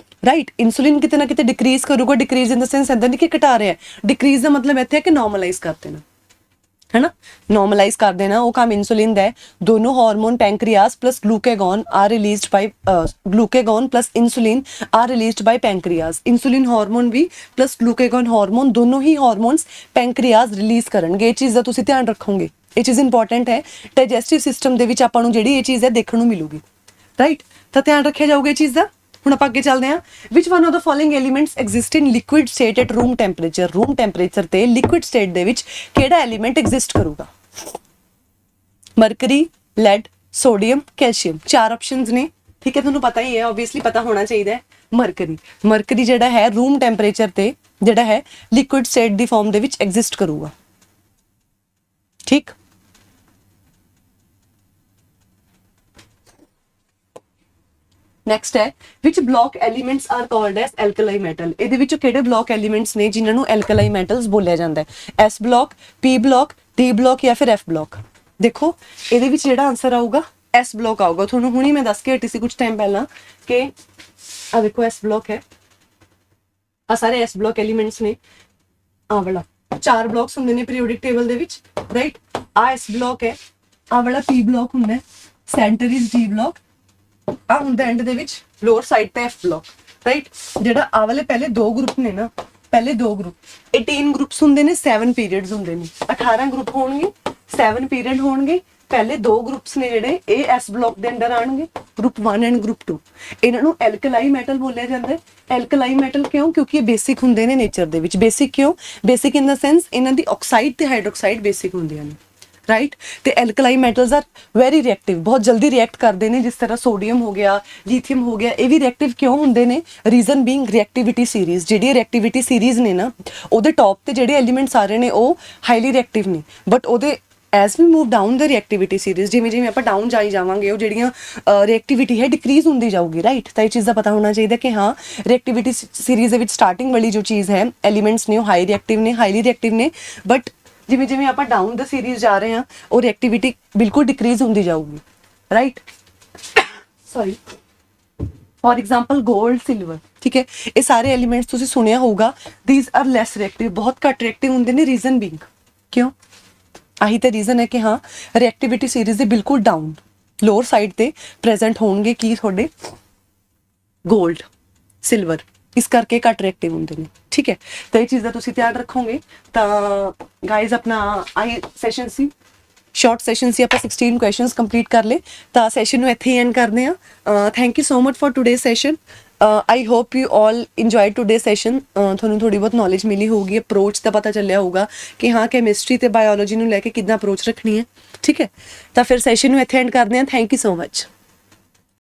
Speaker 1: ਰਾਈਟ। ਇਨਸੂਲਿਨ ਕਿਤੇ ਨਾ ਕਿਤੇ ਡਿਕਰੀਜ਼ ਕਰੂਗਾ, ਡਿਕਰੀਜ਼ ਇਨ ਦ ਸੈਂਸ ਇਦਾਂ ਨਹੀਂ ਕਿ ਘਟਾ ਰਿਹਾ, ਡਿਕਰੀਜ਼ ਦਾ ਮਤਲਬ ਇੱਥੇ ਹੈ ਕਿ ਨੋਰਮਲਾਈਜ਼ ਕਰ ਦੇਣਾ, है ना, नॉर्मलाइज कर देना, वो काम इंसुलिन है। दोनों hormone pancreas plus glucagon are released by glucagon plus insulin are released by pancreas. Insulin hormone भी प्लस ग्लूकेगॉन हार्मोन दोनों ही हार्मोन्स पैंक्रियाज रिलीज करनगे। ये चीज़ का तुसीं ध्यान रखोगे, ये चीज़ इंपॉर्टेंट है। डाइजेस्टिव सिस्टम दे विच आपां नूं जिहड़ी ये चीज़ है देखण नूं मिलूगी, राइट। तो ध्यान रखिया जाऊगा ये चीज़ का। ਹੁਣ ਆਪਾਂ ਅੱਗੇ ਚੱਲਦੇ ਹਾਂ। Which one of the following elements exist in liquid state at room temperature. Room temperature ਤੇ ਲਿਕੁਇਡ ਸਟੇਟ ਦੇ ਵਿੱਚ ਕਿਹੜਾ ਐਲੀਮੈਂਟ ਐਗਜ਼ਿਸਟ ਕਰੂਗਾ? Mercury, lead, sodium, calcium. ਚਾਰ ਆਪਸ਼ਨਸ ਨੇ, ਠੀਕ ਹੈ, ਤੁਹਾਨੂੰ ਪਤਾ ਹੀ ਹੈ, ਆਬਵੀਅਸਲੀ ਪਤਾ ਹੋਣਾ ਚਾਹੀਦਾ ਹੈ। ਮਰਕਰੀ, ਮਰਕਰੀ ਜਿਹੜਾ ਹੈ ਰੂਮ ਟੈਂਪਰੇਚਰ ਤੇ ਜਿਹੜਾ ਹੈ ਲਿਕੁਇਡ ਸਟੇਟ ਦੀ ਫਾਰਮ ਦੇ ਵਿੱਚ ਐਗਜ਼ਿਸਟ ਕਰੂਗਾ, ਠੀਕ। ਨੈਕਸਟ ਹੈ which block elements are called S alkali metal. ਇਹਦੇ ਵਿੱਚੋਂ ਕਿਹੜੇ ਬਲੌਕ ਐਲੀਮੈਂਟਸ ਨੇ ਜਿਨ੍ਹਾਂ ਨੂੰ ਐਲਕਲਾਈ ਮੈਟਲਸ ਬੋਲਿਆ ਜਾਂਦਾ ਹੈ? ਐਸ ਬਲੌਕ, ਪੀ ਬਲੌਕ, ਡੀ ਬਲੌਕ ਜਾਂ ਫਿਰ ਐਫ ਬਲੌਕ। ਦੇਖੋ ਇਹਦੇ ਵਿੱਚ ਜਿਹੜਾ ਆਨਸਰ ਆਊਗਾ ਐਸ ਬਲੌਕ ਆਊਗਾ। ਤੁਹਾਨੂੰ ਹੁਣੀ ਮੈਂ ਦੱਸ ਕੇ ਹਟੀ ਸੀ ਕੁਝ ਟਾਈਮ ਪਹਿਲਾਂ ਕਿ ਆ ਦੇਖੋ ਐਸ ਬਲੌਕ ਹੈ, ਆ ਸਾਰੇ ਐਸ ਬਲੌਕ ਐਲੀਮੈਂਟਸ ਨੇ। ਆ ਵਾਲਾ 4 ਬਲੌਕਸ ਹੁੰਦੇ ਨੇ ਪੀਰੀਓਡਿਕ ਟੇਬਲ ਦੇ ਵਿੱਚ, ਰਾਈਟ। ਆ ਐਸ ਬਲੌਕ ਹੈ, ਆ ਵਾਲਾ ਪੀ ਬਲੌਕ ਹੁੰਦਾ, ਸੈਂਟਰ ਇਜ਼ ਡੀ ਬਲੌਕ, ਆ ਹੁੰਦਾ ਐਂਡ ਦੇ ਵਿੱਚ ਲੋਅਰ ਸਾਈਡ ਤੇ ਐਫ ਬਲੌਕ, ਰਾਈਟ। ਜਿਹੜਾ ਆ ਵਾਲੇ ਪਹਿਲੇ ਦੋ ਗਰੁੱਪ ਨੇ ਨਾ, ਪਹਿਲੇ ਦੋ ਗਰੁੱਪ 18 ਗਰੁੱਪਸ ਹੁੰਦੇ ਨੇ, 7 ਪੀਰੀਅਡਸ ਹੁੰਦੇ ਨੇ। 18 ਗਰੁੱਪ ਹੋਣਗੇ, 7 ਪੀਰੀਅਡ ਹੋਣਗੇ। ਪਹਿਲੇ ਦੋ ਗਰੁੱਪਸ ਨੇ ਜਿਹੜੇ ਇਹ ਐਸ ਬਲੌਕ ਦੇ ਅੰਡਰ ਆਣਗੇ, ਗਰੁੱਪ 1 ਐਂਡ ਗਰੁੱਪ 2। ਇਹਨਾਂ ਨੂੰ ਐਲਕਲਾਈ ਮੈਟਲ ਬੋਲਿਆ ਜਾਂਦਾ ਹੈ। ਐਲਕਲਾਈ ਮੈਟਲ ਕਿਉਂ? ਕਿਉਂਕਿ ਇਹ ਬੇਸਿਕ ਹੁੰਦੇ ਨੇ ਨੇਚਰ ਦੇ ਵਿੱਚ। ਬੇਸਿਕ ਕਿਉਂ? ਬੇਸਿਕ ਇਨ ਦਾ ਸੈਂਸ ਇਹਨਾਂ ਦੀ ਆਕਸਾਈਡ ਤੇ ਹਾਈਡਰੋਕਸਾਈਡ ਬੇਸਿਕ ਹੁੰਦੀਆਂ ਨੇ, ਰਾਈਟ। ਤੇ ਐਲਕਲਾਈ ਮੈਟਲਸ ਆਰ ਵੈਰੀ ਰਿਐਕਟਿਵ, ਬਹੁਤ ਜਲਦੀ ਰਿਐਕਟ ਕਰਦੇ ਨੇ। ਜਿਸ ਤਰ੍ਹਾਂ ਸੋਡੀਅਮ ਹੋ ਗਿਆ, ਲੀਥੀਅਮ ਹੋ ਗਿਆ, ਇਹ ਵੀ ਰਿਐਕਟਿਵ ਕਿਉਂ ਹੁੰਦੇ ਨੇ? Reason being reactivity series. ਜਿਹੜੀ ਰਿਐਕਟਿਵਿਟੀ ਸੀਰੀਜ਼ ਨੇ ਨਾ, ਉਹਦੇ ਟੌਪ ਤੇ ਜਿਹੜੇ ਐਲੀਮੈਂਟਸ ਆ ਰਹੇ ਨੇ ਉਹ ਹਾਈਲੀ ਰਿਐਕਟਿਵ ਨੇ। ਬਟ ਉਹਦੇ ਐਜ਼ ਵੀ ਮੂਵ ਡਾਊਨ ਦ ਰਿਐਕਟਿਵਿਟੀ ਸੀਰੀਜ਼, ਜਿਵੇਂ ਜਿਵੇਂ ਆਪਾਂ ਡਾਊਨ ਜਾਈ ਜਾਵਾਂਗੇ ਉਹ ਜਿਹੜੀਆਂ ਰਿਐਕਟਿਵਿਟੀ ਹੈ ਡਿਕਰੀਜ਼ ਹੁੰਦੀ ਜਾਊਗੀ, ਰਾਈਟ। ਤਾਂ ਇਹ ਚੀਜ਼ ਦਾ ਪਤਾ ਹੋਣਾ ਚਾਹੀਦਾ ਕਿ ਹਾਂ ਰਿਐਕਟਿਵਿਟੀ ਸੀਰੀਜ਼ ਦੇ ਵਿੱਚ ਸਟਾਰਟਿੰਗ ਵਾਲੀ ਜੋ ਚੀਜ਼ ਹੈ ਐਲੀਮੈਂਟਸ ਨੇ ਉਹ ਹਾਈ ਰਿਐਕਟਿਵ ਨੇ, ਹਾਈਲੀ ਰਿਐਕਟਿਵ ਨੇ। ਬਟ ਜਿਵੇਂ ਜਿਵੇਂ ਆਪਾਂ ਡਾਊਨ ਦ ਸੀਰੀਜ਼ ਜਾ ਰਹੇ ਹਾਂ ਉਹ ਰਿਐਕਟਿਵਿਟੀ ਬਿਲਕੁਲ ਡਿਕਰੀਜ਼ ਹੁੰਦੀ ਜਾਊਗੀ, right. Sorry, for example gold, silver, ठीक है। ये सारे एलिमेंट्स तुसी सुनिया होगा, दीज आर लेस रिएक्टिव, बहुत घट रिएक्टिव होंगे ने। रीजन बीइंग क्यों? आही तो रीजन है कि हाँ रिएक्टिविटी सीरीज दे बिल्कुल डाउन लोअर साइड ते प्रेजेंट होंगे की थोड़े गोल्ड, सिल्वर, इस करके घट रिएक्टिव होंगे ने, ठीक है। तो ये चीज़ का तुसी ध्यान रखोगे। तो गाइज अपना आई सैशन सी शॉर्ट सैशन से आप 16 क्वेश्चंस कंप्लीट कर ले। तो सैशन में इत्थे एंड करते हैं। Thank you so much for today session. I hope you all enjoy today session. थोड़ी थोड़ी बहुत नॉलेज मिली होगी, अप्रोच का पता चलिया होगा कि हाँ कैमिस्ट्री ते बायोलॉजी नूं लैके किद्दां अप्रोच रखनी है, ठीक है। तो फिर सैशन में इत्थे एंड करते हैं। Thank you so much.